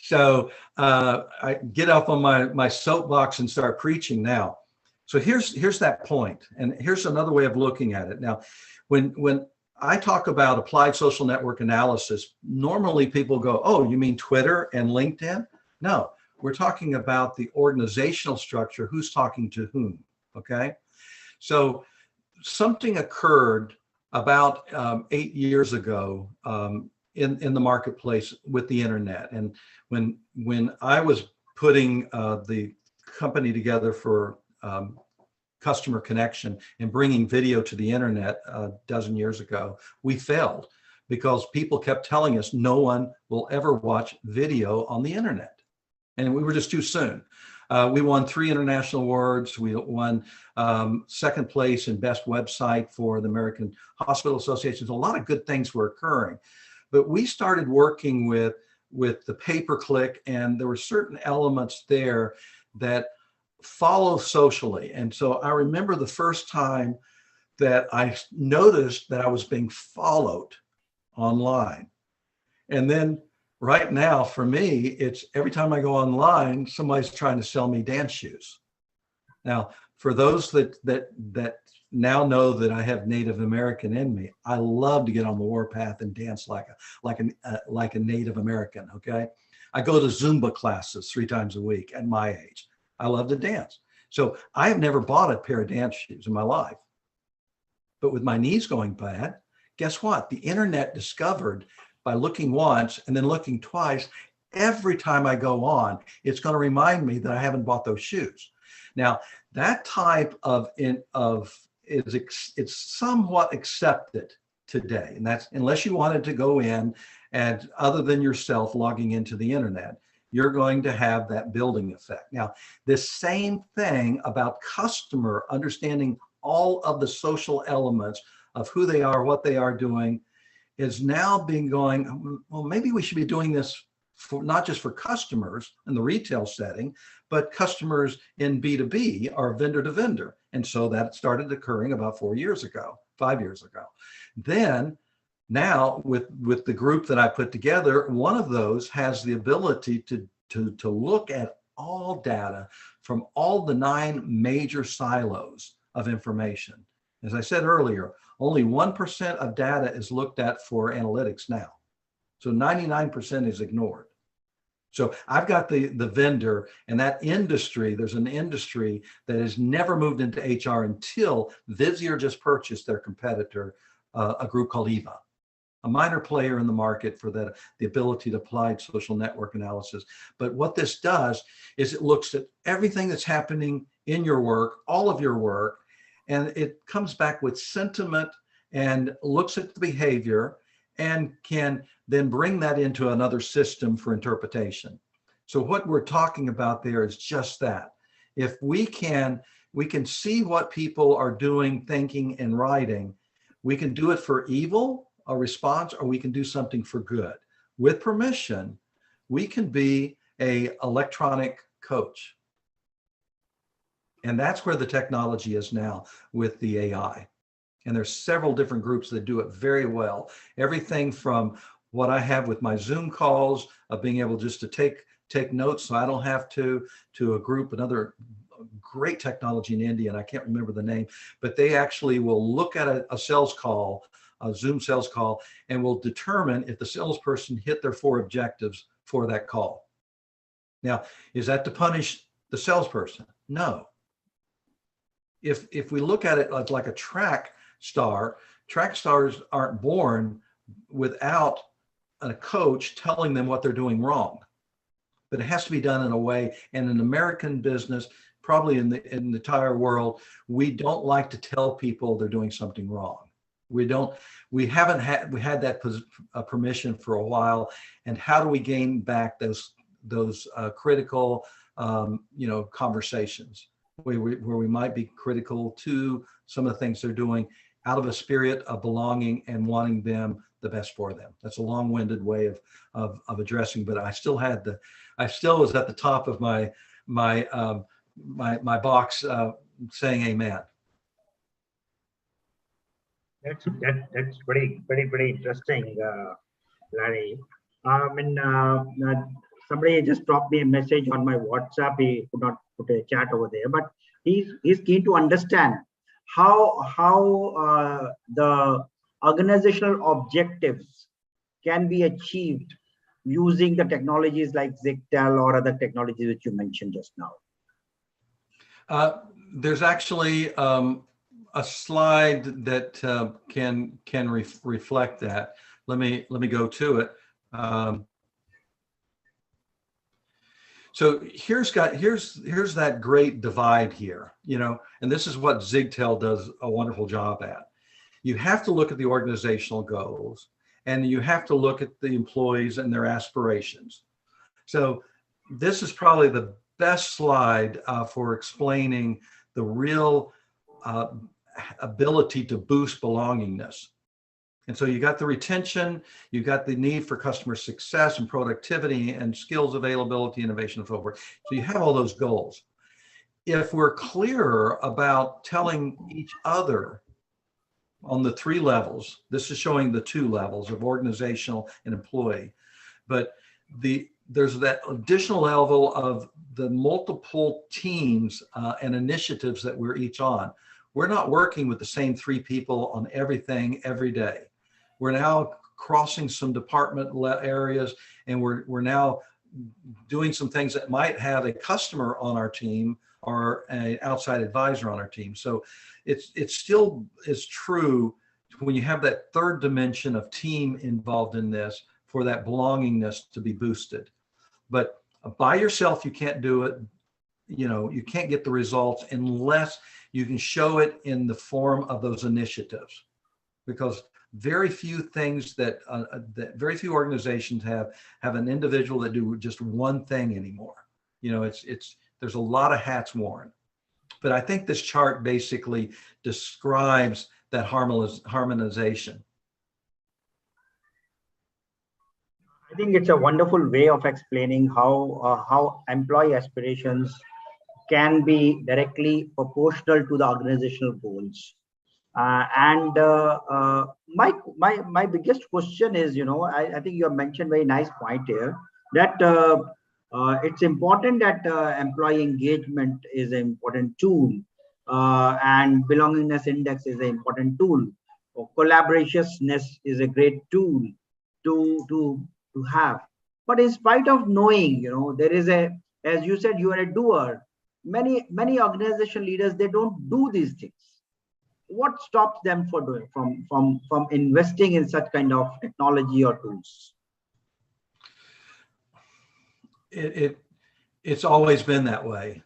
So I get up on my soapbox and start preaching now. So here's that point, and here's another way of looking at it. Now, when I talk about applied social network analysis, normally people go, "Oh, you mean Twitter and LinkedIn?" No, we're talking about the organizational structure, who's talking to whom. Okay, so something occurred about 8 years ago in the marketplace with the internet, and when I was putting the company together for customer connection and bringing video to the internet a dozen years ago, we failed because people kept telling us no one will ever watch video on the internet, and we were just too soon. We won 3 international awards. We won second place in best website for the American Hospital Association. A lot of good things were occurring, but we started working with the pay-per-click, and there were certain elements there that follow socially. And so I remember the first time that I noticed that I was being followed online. And then right now for me, it's every time I go online, somebody's trying to sell me dance shoes. Now, for those that now know that I have Native American in me, I love to get on the warpath and dance like a Native American. Okay, I go to Zumba classes 3 times a week at my age. I love to dance. So I have never bought a pair of dance shoes in my life. But with my knees going bad, guess what? The internet discovered by looking once and then looking twice, every time I go on, it's going to remind me that I haven't bought those shoes. Now, that type of it's somewhat accepted today. And that's unless you wanted to go in and other than yourself logging into the internet, you're going to have that building effect. Now, this same thing about customer understanding all of the social elements of who they are, what they are doing, is now being going, well, maybe we should be doing this for not just for customers in the retail setting, but customers in B2B or vendor to vendor. And so that started occurring about 5 years ago. Then now with the group that I put together, one of those has the ability to look at all data from all the 9 major silos of information. As I said earlier, only 1% of data is looked at for analytics now. So 99% is ignored. So I've got the vendor and that industry, there's an industry that has never moved into HR until Visier just purchased their competitor, a group called EVA, a minor player in the market for the ability to apply social network analysis. But what this does is it looks at everything that's happening in your work, all of your work, and it comes back with sentiment and looks at the behavior and can then bring that into another system for interpretation. So what we're talking about there is just that. If we can see what people are doing, thinking, and writing, we can do it for evil, a response, or we can do something for good. With permission, we can be an electronic coach. And that's where the technology is now with the AI. And there's several different groups that do it very well. Everything from what I have with my Zoom calls of being able just to take notes so I don't have to a group, another great technology in India, and I can't remember the name, but they actually will look at a sales call, a Zoom sales call, and will determine if the salesperson hit their 4 objectives for that call. Now, is that to punish the salesperson? No. If we look at it like a track stars aren't born without a coach telling them what they're doing wrong. But it has to be done in a way, and in American business, probably in the entire world, we don't like to tell people they're doing something wrong. We had that permission for a while, and how do we gain back those critical conversations where we might be critical to some of the things they're doing out of a spirit of belonging and wanting them the best for them. That's a long-winded way of addressing, but I still was at the top of my box saying amen. That's pretty interesting, Larry. Somebody just dropped me a message on my WhatsApp. He could not put a chat over there, but he's keen to understand how the organizational objectives can be achieved using the technologies like Zigtel or other technologies which you mentioned just now. There's actually a slide that can reflect that. Let me go to it. So here's that great divide here, and this is what Zigtel does a wonderful job at. You have to look at the organizational goals, and you have to look at the employees and their aspirations. So this is probably the best slide for explaining the real ability to boost belongingness. And so you got the retention, you got the need for customer success and productivity and skills availability, innovation, and so forth. So you have all those goals. If we're clearer about telling each other on the three levels. This is showing the two levels of organizational and employee, but there's that additional level of the multiple teams and initiatives that we're each on. We're not working with the same three people on everything every day. We're now crossing some department areas, and we're now doing some things that might have a customer on our team or an outside advisor on our team. So it still is true when you have that third dimension of team involved in this, for that belongingness to be boosted. But by yourself, you can't do it. You can't get the results unless you can show it in the form of those initiatives, because very few things that very few organizations have an individual that do just one thing anymore. There's a lot of hats worn. But I think this chart basically describes that harmonization. I think it's a wonderful way of explaining how employee aspirations can be directly proportional to the organizational goals. My biggest question is, I think you have mentioned very nice point here, that it's important that employee engagement is an important tool, and belongingness index is an important tool. Collaborationness is a great tool to have. But in spite of knowing, there is as you said, you are a doer. Many organization leaders, they don't do these things. What stops them from investing in such kind of technology or tools? It's always been that way.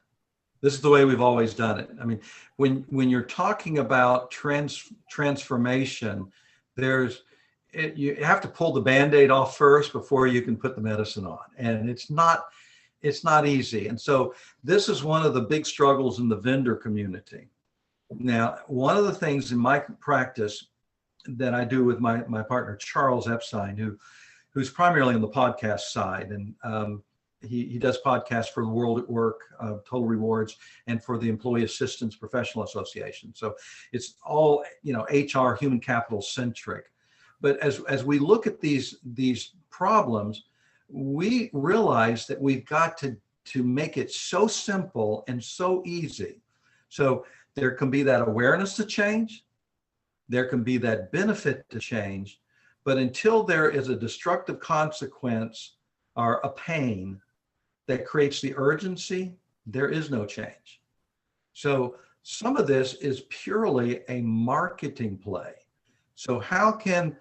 This is the way we've always done it. I mean, when you're talking about transformation, you have to pull the Band-Aid off first before you can put the medicine on, and it's not easy. And so this is one of the big struggles in the vendor community. Now, one of the things in my practice that I do with my partner, Charles Epstein, who's primarily on the podcast side, and he does podcasts for the World at Work, Total Rewards, and for the Employee Assistance Professional Association. So it's all, HR, human capital centric. But as we look at these problems, we realize that we've got to make it so simple and so easy. So there can be that awareness to change, there can be that benefit to change, but until there is a destructive consequence or a pain that creates the urgency, there is no change. So some of this is purely a marketing play. So how can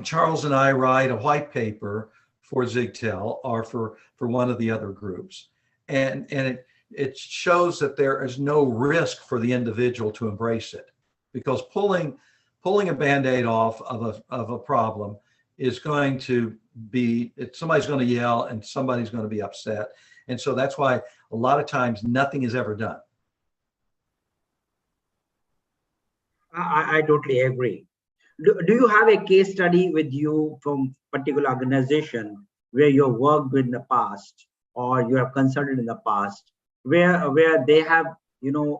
Charles and I write a white paper for Zigtel or for one of the other groups, and it shows that there is no risk for the individual to embrace it, because pulling a Band-Aid off of a problem is going to be, somebody's going to yell and somebody's going to be upset. And so that's why a lot of times nothing is ever done. I totally agree. Do you have a case study with you from particular organization where you have worked with in the past, or you have consulted in the past, where they have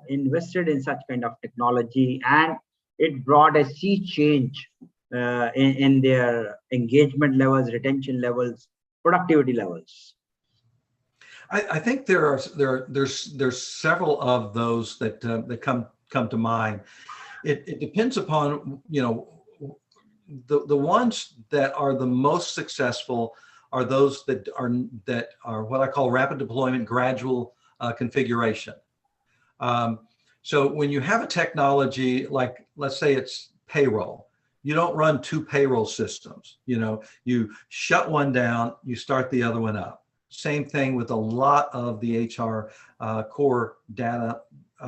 invested in such kind of technology and it brought a sea change in their engagement levels, retention levels, productivity levels? I think there's several of those that come to mind. It depends upon the ones that are the most successful are those that are what I call rapid deployment, gradual configuration. So when you have a technology like, let's say it's payroll, you don't run two payroll systems. You shut one down, you start the other one up. Same thing with a lot of the HR core data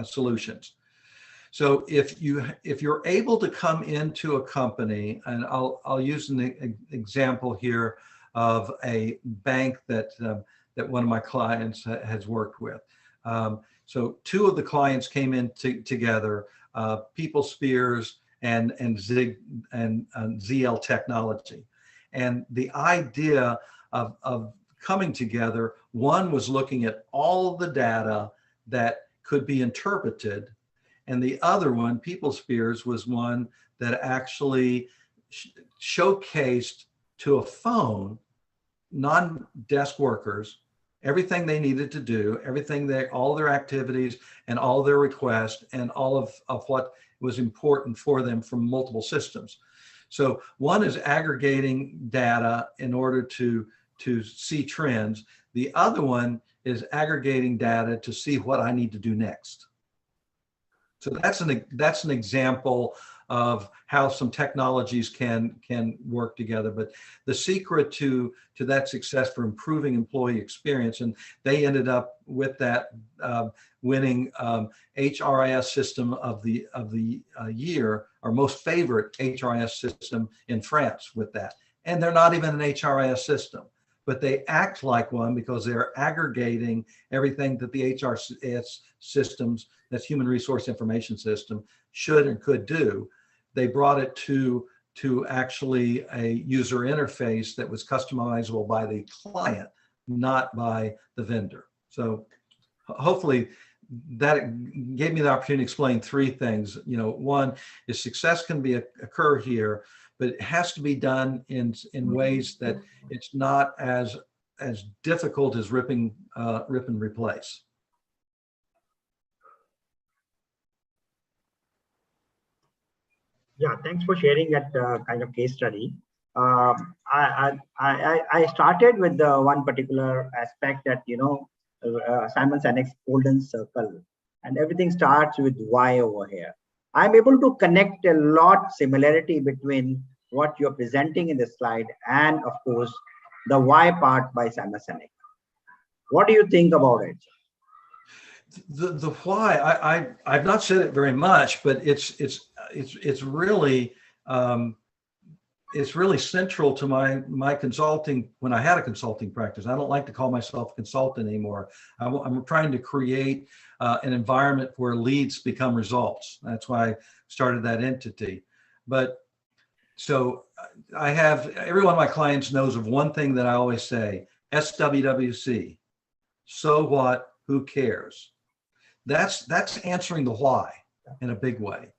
solutions. So if you're able to come into a company, and I'll use an example here of a bank that one of my clients has worked with. So two of the clients came in together, People Spears and ZL Technology, and the idea of coming together, one was looking at all the data that could be interpreted, And the other one, People Spears, was one that actually showcased to a phone non-desk workers everything they needed to do, all their activities and all their requests and all of what was important for them from multiple systems. So one is aggregating data in order to see trends. The other one is aggregating data to see what I need to do next. So that's an example of how some technologies can work together. But the secret to that success for improving employee experience, and they ended up with that winning HRIS system of the year, our most favorite HRIS system in France with that. And they're not even an HRIS system, but they act like one because they're aggregating everything that the HRIS systems, that's Human Resource Information System, should and could do. They brought it to actually a user interface that was customizable by the client, not by the vendor. So hopefully that gave me the opportunity to explain three things. One is success can occur here, but it has to be done in ways that it's not as difficult as rip and replace. Yeah, thanks for sharing that kind of case study. I started with the one particular aspect that Simon Sinek's golden circle, and everything starts with why over here. I'm able to connect a lot similarity between what you're presenting in the slide and, of course, the why part by Simon Sinek. What do you think about it? The why, I've not said it very much, but it's really central to my consulting. When I had a consulting practice, I don't like to call myself a consultant anymore. I'm trying to create an environment where leads become results. That's why I started that entity. But so every one of my clients knows of one thing that I always say: SWWC. So what? Who cares? That's answering the why in a big way.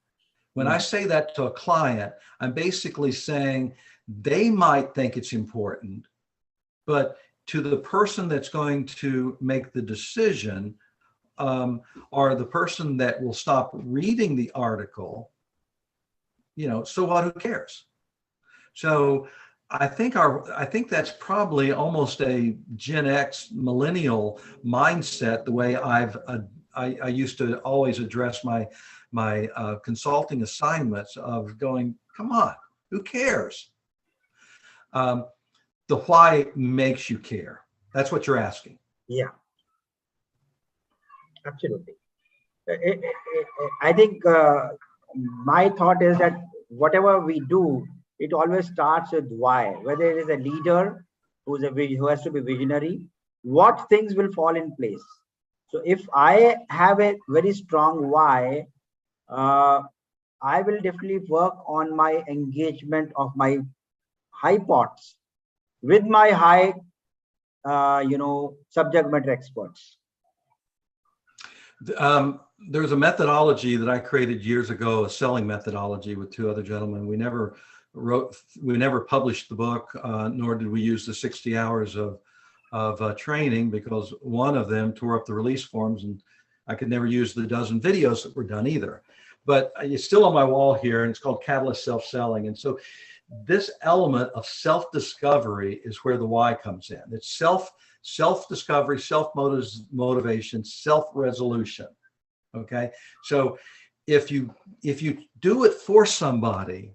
When I say that to a client, I'm basically saying they might think it's important, but to the person that's going to make the decision, or the person that will stop reading the article, so what? Who cares? So I think that's probably almost a Gen X millennial mindset. The way I used to always address my consulting assignments of going, come on, who cares? The why makes you care. That's what you're asking. Yeah, absolutely. I think my thought is that whatever we do, it always starts with why. Whether it is a leader who has to be visionary, what things will fall in place. So if I have a very strong why, I will definitely work on my engagement of my high pots with my high, subject matter experts. There's a methodology that I created years ago, a selling methodology with two other gentlemen. We never published the book, nor did we use the 60 hours of training, because one of them tore up the release forms and I could never use the dozen videos that were done either. But it's still on my wall here, and it's called Catalyst Self-Selling. And so this element of self-discovery is where the why comes in. It's self-discovery, self-motivation, self-resolution. Okay. So if you do it for somebody,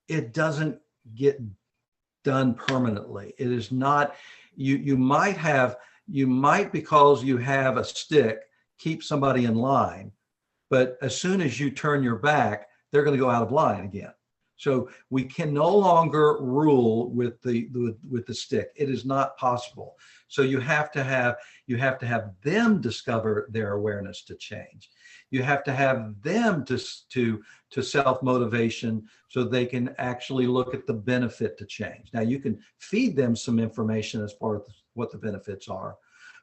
it doesn't get done permanently. It is not, you might, because you have a stick, keep somebody in line, but as soon as you turn your back, they're going to go out of line again. So we can no longer rule with the stick. It is not possible. So you have to have them discover their awareness to change. You have to have them to self-motivation so they can actually look at the benefit to change. Now you can feed them some information as far as what the benefits are,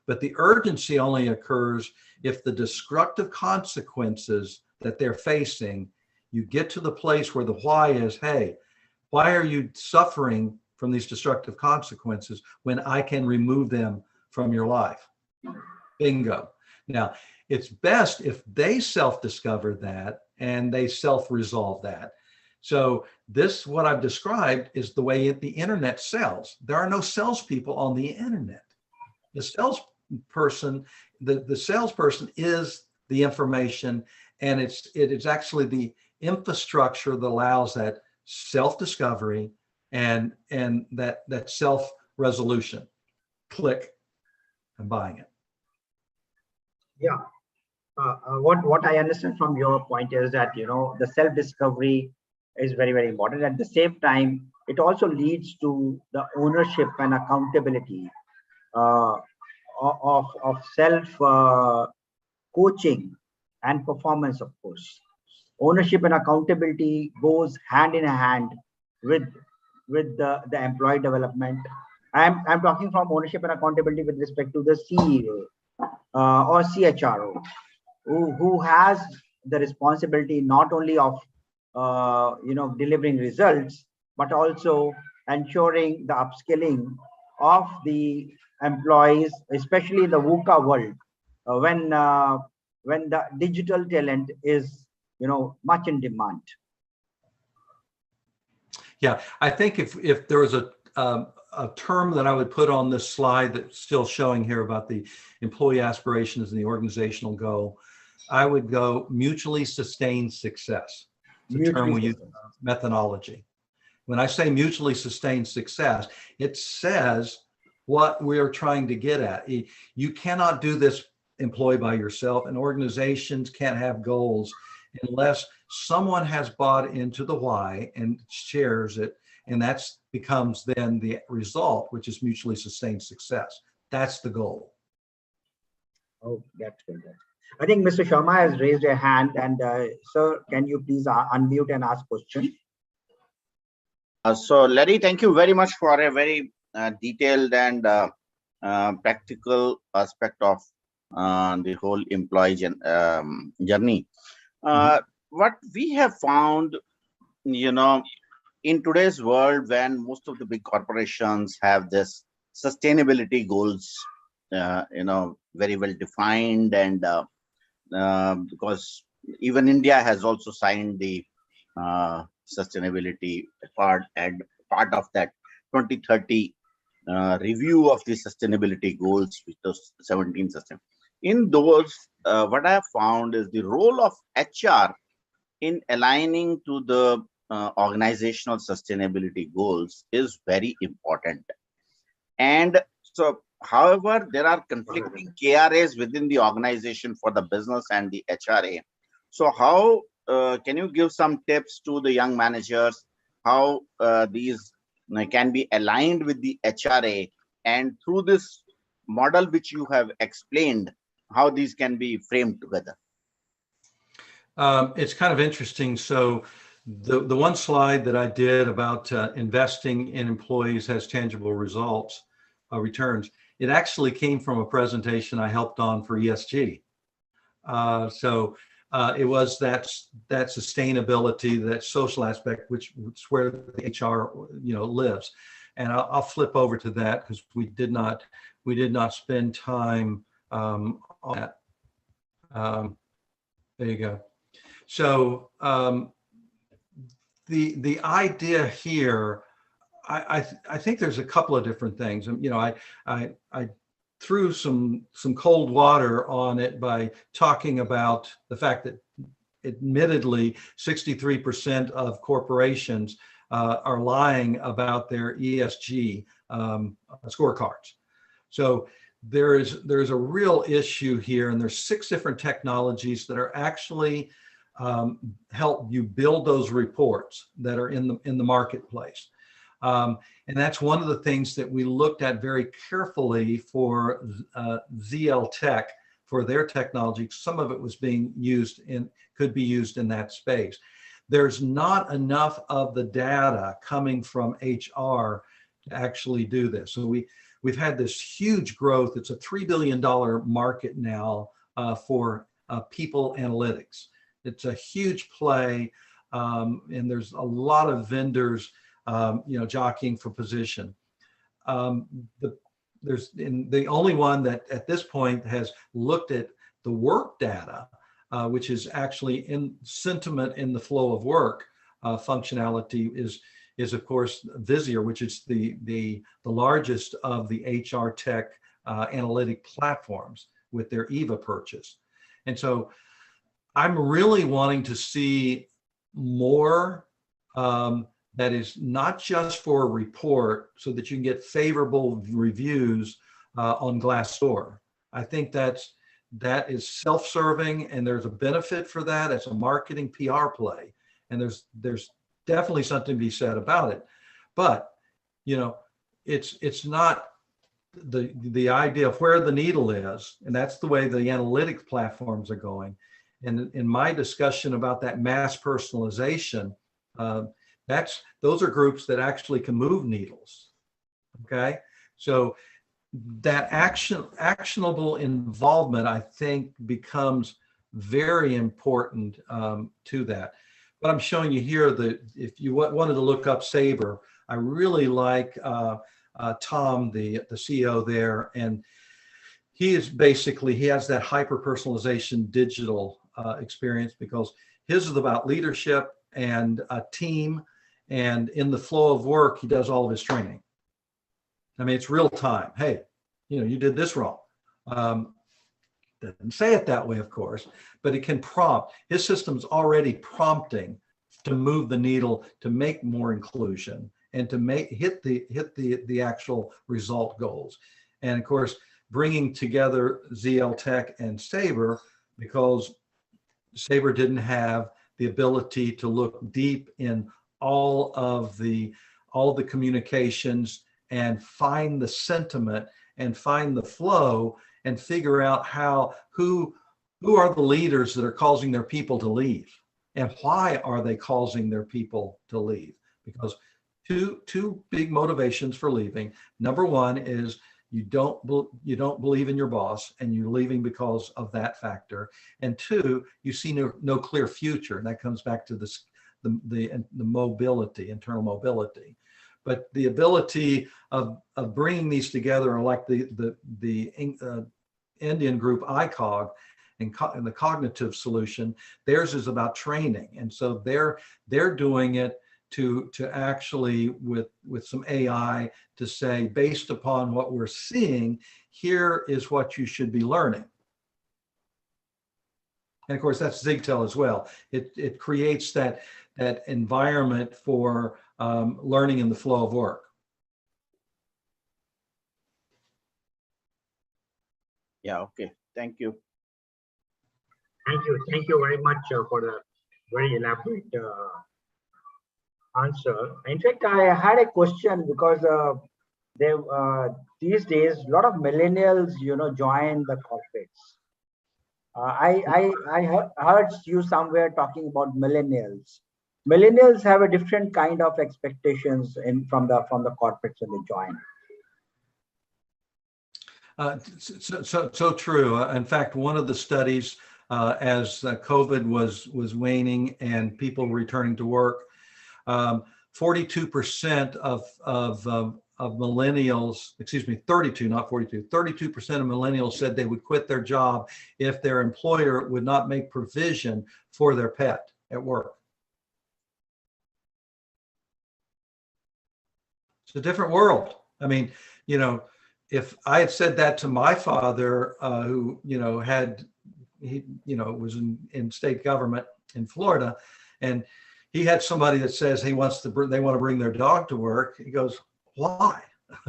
but the urgency only occurs if the destructive consequences that they're facing, you get to the place where the why is, hey, why are you suffering from these destructive consequences when I can remove them from your life? Bingo. Now, it's best if they self-discover that and they self-resolve that. So this, what I've described, is the way the internet sells. There are no salespeople on the internet. The salesperson, the salesperson is the information, and it is actually the infrastructure that allows that self-discovery and that self-resolution. Click, and buying it. Yeah. What I understand from your point is that, you know, the self-discovery is very, very important. At the same time, it also leads to the ownership and accountability of self coaching and performance, of course. Ownership and accountability goes hand in hand with the employee development. I'm talking from ownership and accountability with respect to the CEO or CHRO, who has the responsibility not only of you know, delivering results, but also ensuring the upskilling of the employees, especially in the VUCA world, when the digital talent is, you know, much in demand. Yeah, I think if there was a term that I would put on this slide that's still showing here about the employee aspirations and the organizational goal, I would go mutually sustained success. It's a term we use in methodology. When I say mutually sustained success, it says what we're trying to get at. You cannot do this employee by yourself, and organizations can't have goals unless someone has bought into the why and shares it, and that's becomes then the result, which is mutually sustained success. That's the goal. Oh, that's good. I think Mr. Sharma has raised a hand, and sir, can you please unmute and ask question? So Larry, thank you very much for a very detailed and practical aspect of the whole employee journey. What we have found, you know, in today's world, when most of the big corporations have this sustainability goals, you know, very well defined, and because even India has also signed the sustainability part, and part of that 2030 review of the sustainability goals, which those 17 system. In those, what I have found is the role of HR in aligning to the organizational sustainability goals is very important. And so, however, there are conflicting KRAs within the organization for the business and the HRA. So how can you give some tips to the young managers how these can be aligned with the HRA, and through this model which you have explained, how these can be framed together? It's kind of interesting. So the one slide that I did about investing in employees has tangible results, returns. It actually came from a presentation I helped on for ESG. It was that sustainability, that social aspect, which is where the HR, you know, lives. And I'll flip over to that because we did not spend time on that. There you go. So the idea here, I think there's a couple of different things. You know, I threw some cold water on it by talking about the fact that admittedly 63% of corporations are lying about their ESG scorecards. So there's a real issue here, and there's 6 different technologies that are actually help you build those reports that are in the marketplace. And that's one of the things that we looked at very carefully for ZL Tech, for their technology. Some of it was being used could be used in that space. There's not enough of the data coming from HR to actually do this. So we've had this huge growth. It's a $3 billion market now for people analytics. It's a huge play, and there's a lot of vendors, jockeying for position. The only one that at this point has looked at the work data, which is actually in sentiment in the flow of work functionality, is of course Visier, which is the largest of the HR tech analytic platforms with their EVA purchase. And so I'm really wanting to see more that is not just for a report so that you can get favorable reviews on Glassdoor. I think that is self-serving, and there's a benefit for that as a marketing PR play. And there's definitely something to be said about it. But, it's not the idea of where the needle is, and that's the way the analytics platforms are going. And in my discussion about that mass personalization, those are groups that actually can move needles. Okay, so that actionable involvement, I think, becomes very important to that. But I'm showing you here that if you wanted to look up Sabre, I really like Tom, the CEO there, and he has that hyper personalization digital experience, because his is about leadership and a team, and in the flow of work, he does all of his training. I mean, it's real time. Hey, you did this wrong. Doesn't say it that way, of course, but it can prompt. His system's already prompting to move the needle, to make more inclusion, and to hit the actual result goals. And of course, bringing together ZL Tech and Sabre, because Sabre didn't have the ability to look deep in all the communications and find the sentiment and find the flow and figure out who are the leaders that are causing their people to leave, and why are they causing their people to leave. Because two big motivations for leaving. Number one is you don't believe in your boss, and you're leaving because of that factor. And two, you see no clear future, and that comes back to the mobility, internal mobility. But the ability of bringing these together, like the Indian group ICOG and the cognitive solution, theirs is about training, and so they're doing it to actually with some AI to say, based upon what we're seeing, here is what you should be learning. And of course, that's Zigtel as well. It creates that environment for learning in the flow of work. Yeah, okay. Thank you. Thank you very much for the very elaborate answer. In fact, I had a question, because these days a lot of millennials, join the corporates. I heard you somewhere talking about millennials. Millennials have a different kind of expectations from the corporates when they join. So true. In fact, one of the studies, as COVID was waning and people returning to work, 42% of millennials, excuse me, 32, not 42, 32% of millennials said they would quit their job if their employer would not make provision for their pet at work. It's a different world. I mean, if I had said that to my father, who, was in state government in Florida, and he had somebody that says they want to bring their dog to work, he goes, why?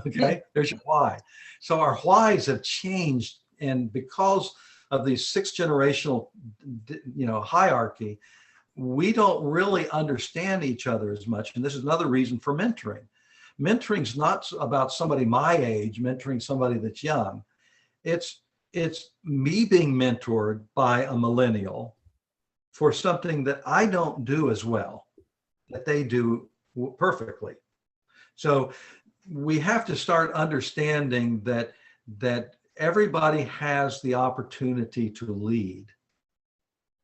Okay, there's your why. So our whys have changed, and because of the 6th generational, hierarchy, we don't really understand each other as much. And this is another reason for mentoring. Mentoring's not about somebody my age mentoring somebody that's young. It's me being mentored by a millennial for something that I don't do as well, that they do perfectly. So we have to start understanding that everybody has the opportunity to lead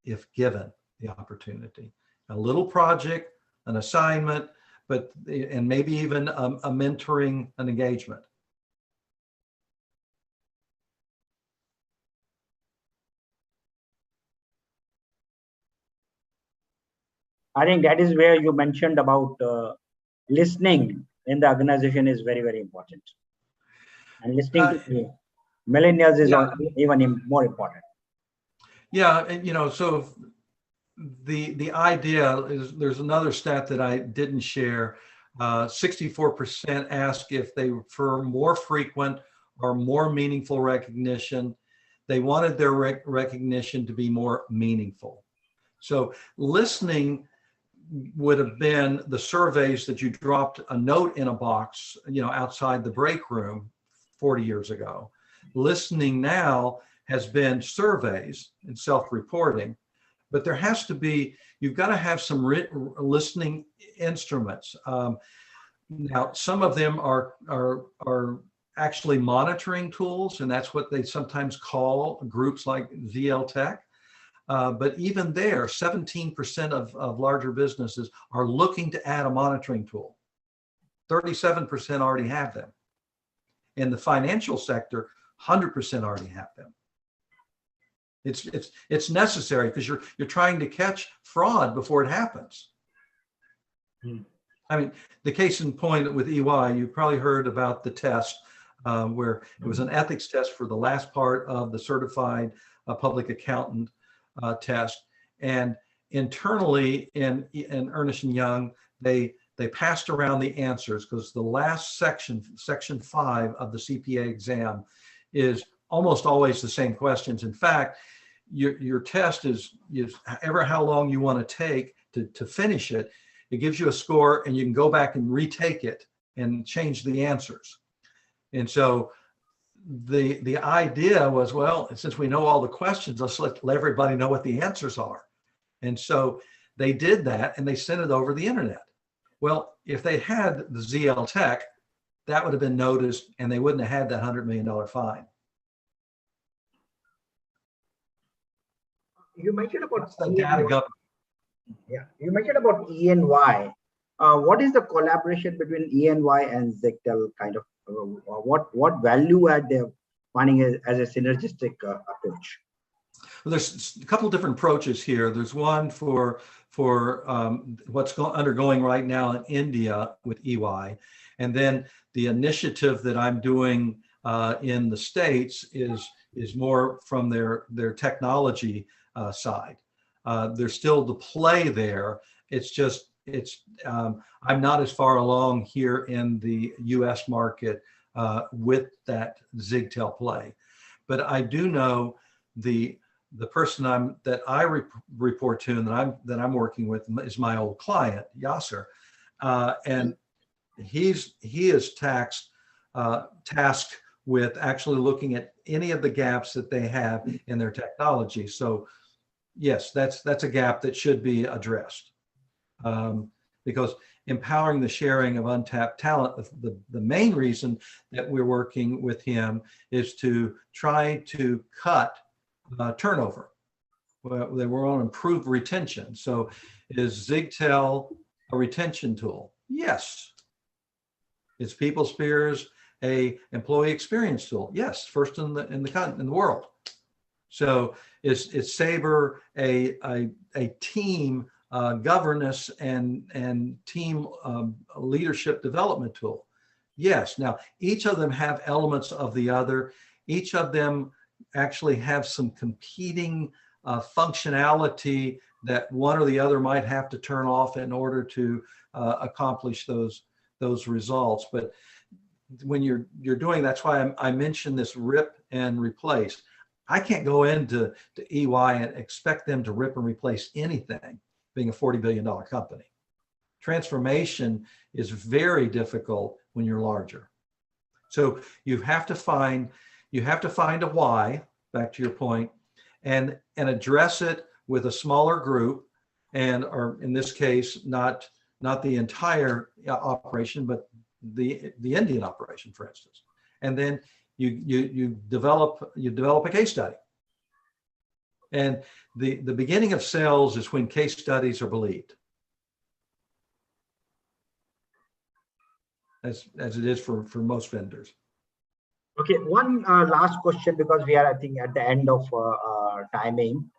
if given the opportunity. A little project, an assignment, and maybe even a mentoring, an engagement. I think that is where you mentioned about listening in the organization is very, very important. And listening to the millennials is even more important. Yeah, and so the idea is, there's another stat that I didn't share. 64% ask if they prefer more frequent or more meaningful recognition. They wanted their recognition to be more meaningful. So listening would have been the surveys that you dropped a note in a box, outside the break room 40 years ago. Listening now has been surveys and self-reporting, but there has to be, you've got to have some listening instruments. Now, some of them are actually monitoring tools, and that's what they sometimes call groups like ZL Tech. But even there, 17% of larger businesses are looking to add a monitoring tool. 37% already have them. In the financial sector, 100% already have them. It's necessary because you're trying to catch fraud before it happens. I mean, the case in point with EY, you probably heard about the test where it was an ethics test for the last part of the certified public accountant test, and internally in Ernst & Young, they passed around the answers because the last section 5 of the CPA exam is almost always the same questions. In fact, your test is ever how long you want to take to finish it. It gives you a score, and you can go back and retake it and change the answers. And so the idea was, well, since we know all the questions, let's let everybody know what the answers are. And so they did that, and they sent it over the internet. Well, if they had the ZL Tech, that would have been noticed, and they wouldn't have had that $100 million fine. You mentioned about That's the data government. Yeah, you mentioned about E&Y. What is the collaboration between E&Y and Zictel kind of? What value add they're finding as a synergistic approach? Well, there's a couple of different approaches here. There's one for what's undergoing right now in India with EY, and then the initiative that I'm doing in the States is more from their technology side. There's still the play there. It's just I'm not as far along here in the U.S. market with that Zigtel play, but I do know the person that I report to and that I'm working with is my old client Yasser, and he is tasked with actually looking at any of the gaps that they have in their technology. So yes, that's a gap that should be addressed, because empowering the sharing of untapped talent, the main reason that we're working with him is to try to cut turnover. Well, they were on improved retention. So is Zigtel a retention tool? Yes. Is PeopleSpears a employee experience tool? Yes, first in the world. So is Sabre a team governance and team leadership development tool? Yes. Now, each of them have elements of the other. Each of them actually have some competing functionality that one or the other might have to turn off in order to accomplish those results. But when you're doing, that's why I mentioned this rip and replace. I can't go into EY and expect them to rip and replace anything, being a $40 billion company. Transformation is very difficult when you're larger. So you have to find a why, back to your point, and address it with a smaller group, or in this case, not the entire operation, but the Indian operation, for instance. And then you develop a case study. And the beginning of sales is when case studies are believed, as it is for most vendors. Okay, one last question, because we are, I think, at the end of our timing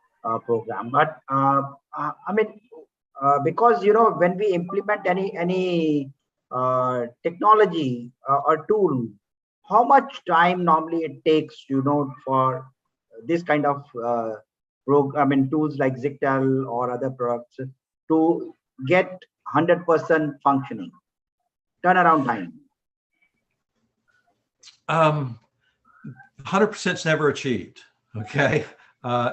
program. But I mean, because when we implement any technology or tool, how much time normally it takes, for this kind of tools like Zictel or other products to get 100% functioning, turnaround time? 100% is never achieved, okay,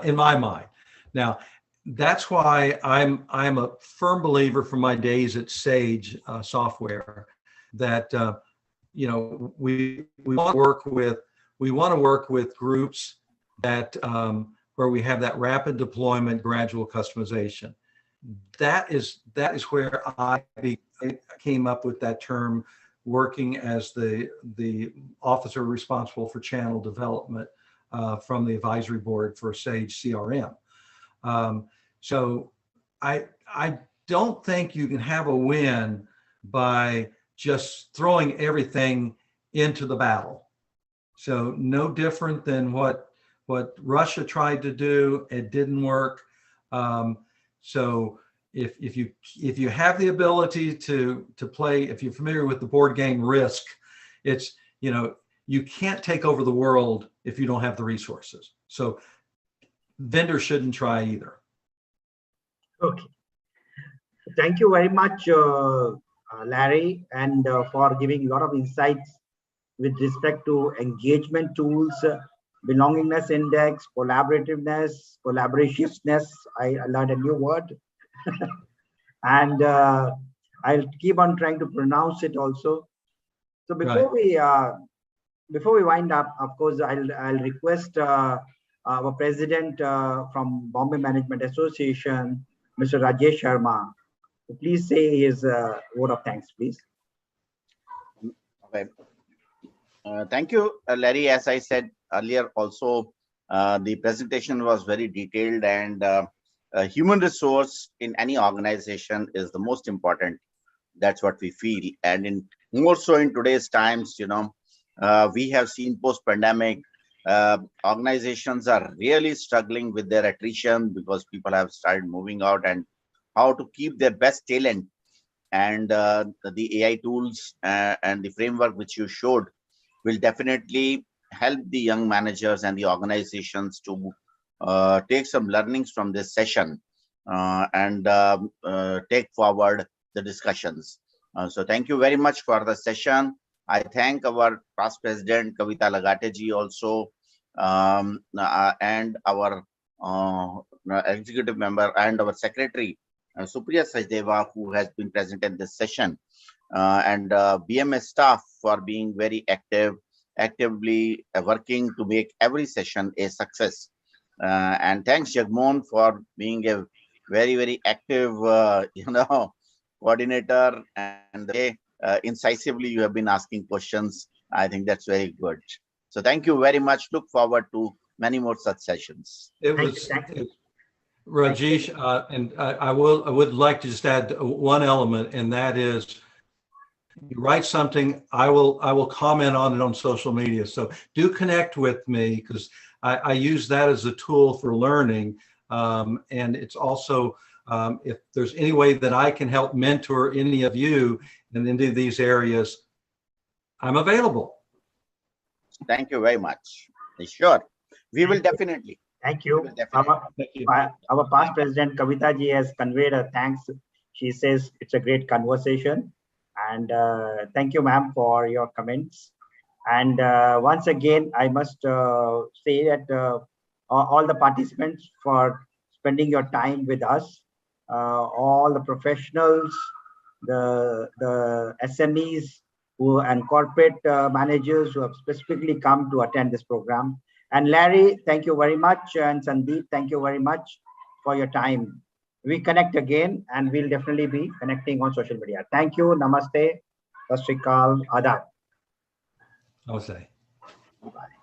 in my mind. Now, that's why I'm a firm believer from my days at Sage Software that we want to work with groups that where we have that rapid deployment, gradual customization. That is where I came up with that term, working as the officer responsible for channel development from the advisory board for Sage CRM. So I don't think you can have a win by just throwing everything into the battle. So no different than what Russia tried to do, it didn't work. So if you have the ability to play, if you're familiar with the board game Risk, it's, you can't take over the world if you don't have the resources. So vendors shouldn't try either. Okay. Thank you very much, Larry, and for giving a lot of insights with respect to engagement tools, belongingness index, collaborativeness, collaborativeness. I learned a new word. And I'll keep on trying to pronounce it also. So before we wind up, of course, I'll request our president from Bombay Management Association, Mr. Rajesh Sharma, to please say his word of thanks, please. Okay. Thank you, Larry. As I said earlier, also the presentation was very detailed, and human resource in any organization is the most important. That's what we feel, and in more so in today's times, we have seen post-pandemic organizations are really struggling with their attrition because people have started moving out, and how to keep their best talent. And the AI tools and the framework which you showed will definitely help the young managers and the organizations to take some learnings from this session and take forward the discussions. So thank you very much for the session. I thank our past president, Kavita Lagateji, also, and our executive member and our secretary, Supriya Sajdeva, who has been present in this session, and BMS staff for being very actively working to make every session a success. And thanks, Jagmohan, for being a very, very active, coordinator, and incisively you have been asking questions. I think that's very good. So thank you very much. Look forward to many more such sessions. Rajesh, and I would like to just add one element, and that is, you write something, I will comment on it on social media. So do connect with me, because I use that as a tool for learning. And it's also, if there's any way that I can help mentor any of you in any of these areas, I'm available. Thank you very much. Sure. We will definitely. Thank you. Our past president, Kavita ji, has conveyed her thanks. She says it's a great conversation. And thank you, ma'am, for your comments. And once again, I must say that all the participants for spending your time with us, all the professionals, the SMEs and corporate managers who have specifically come to attend this program. And Larry, thank you very much. And Sandeep, thank you very much for your time. We connect again, and we'll definitely be connecting on social media. Thank you. Namaste. Sat Sri Akal. Adab. Namaste. Bye.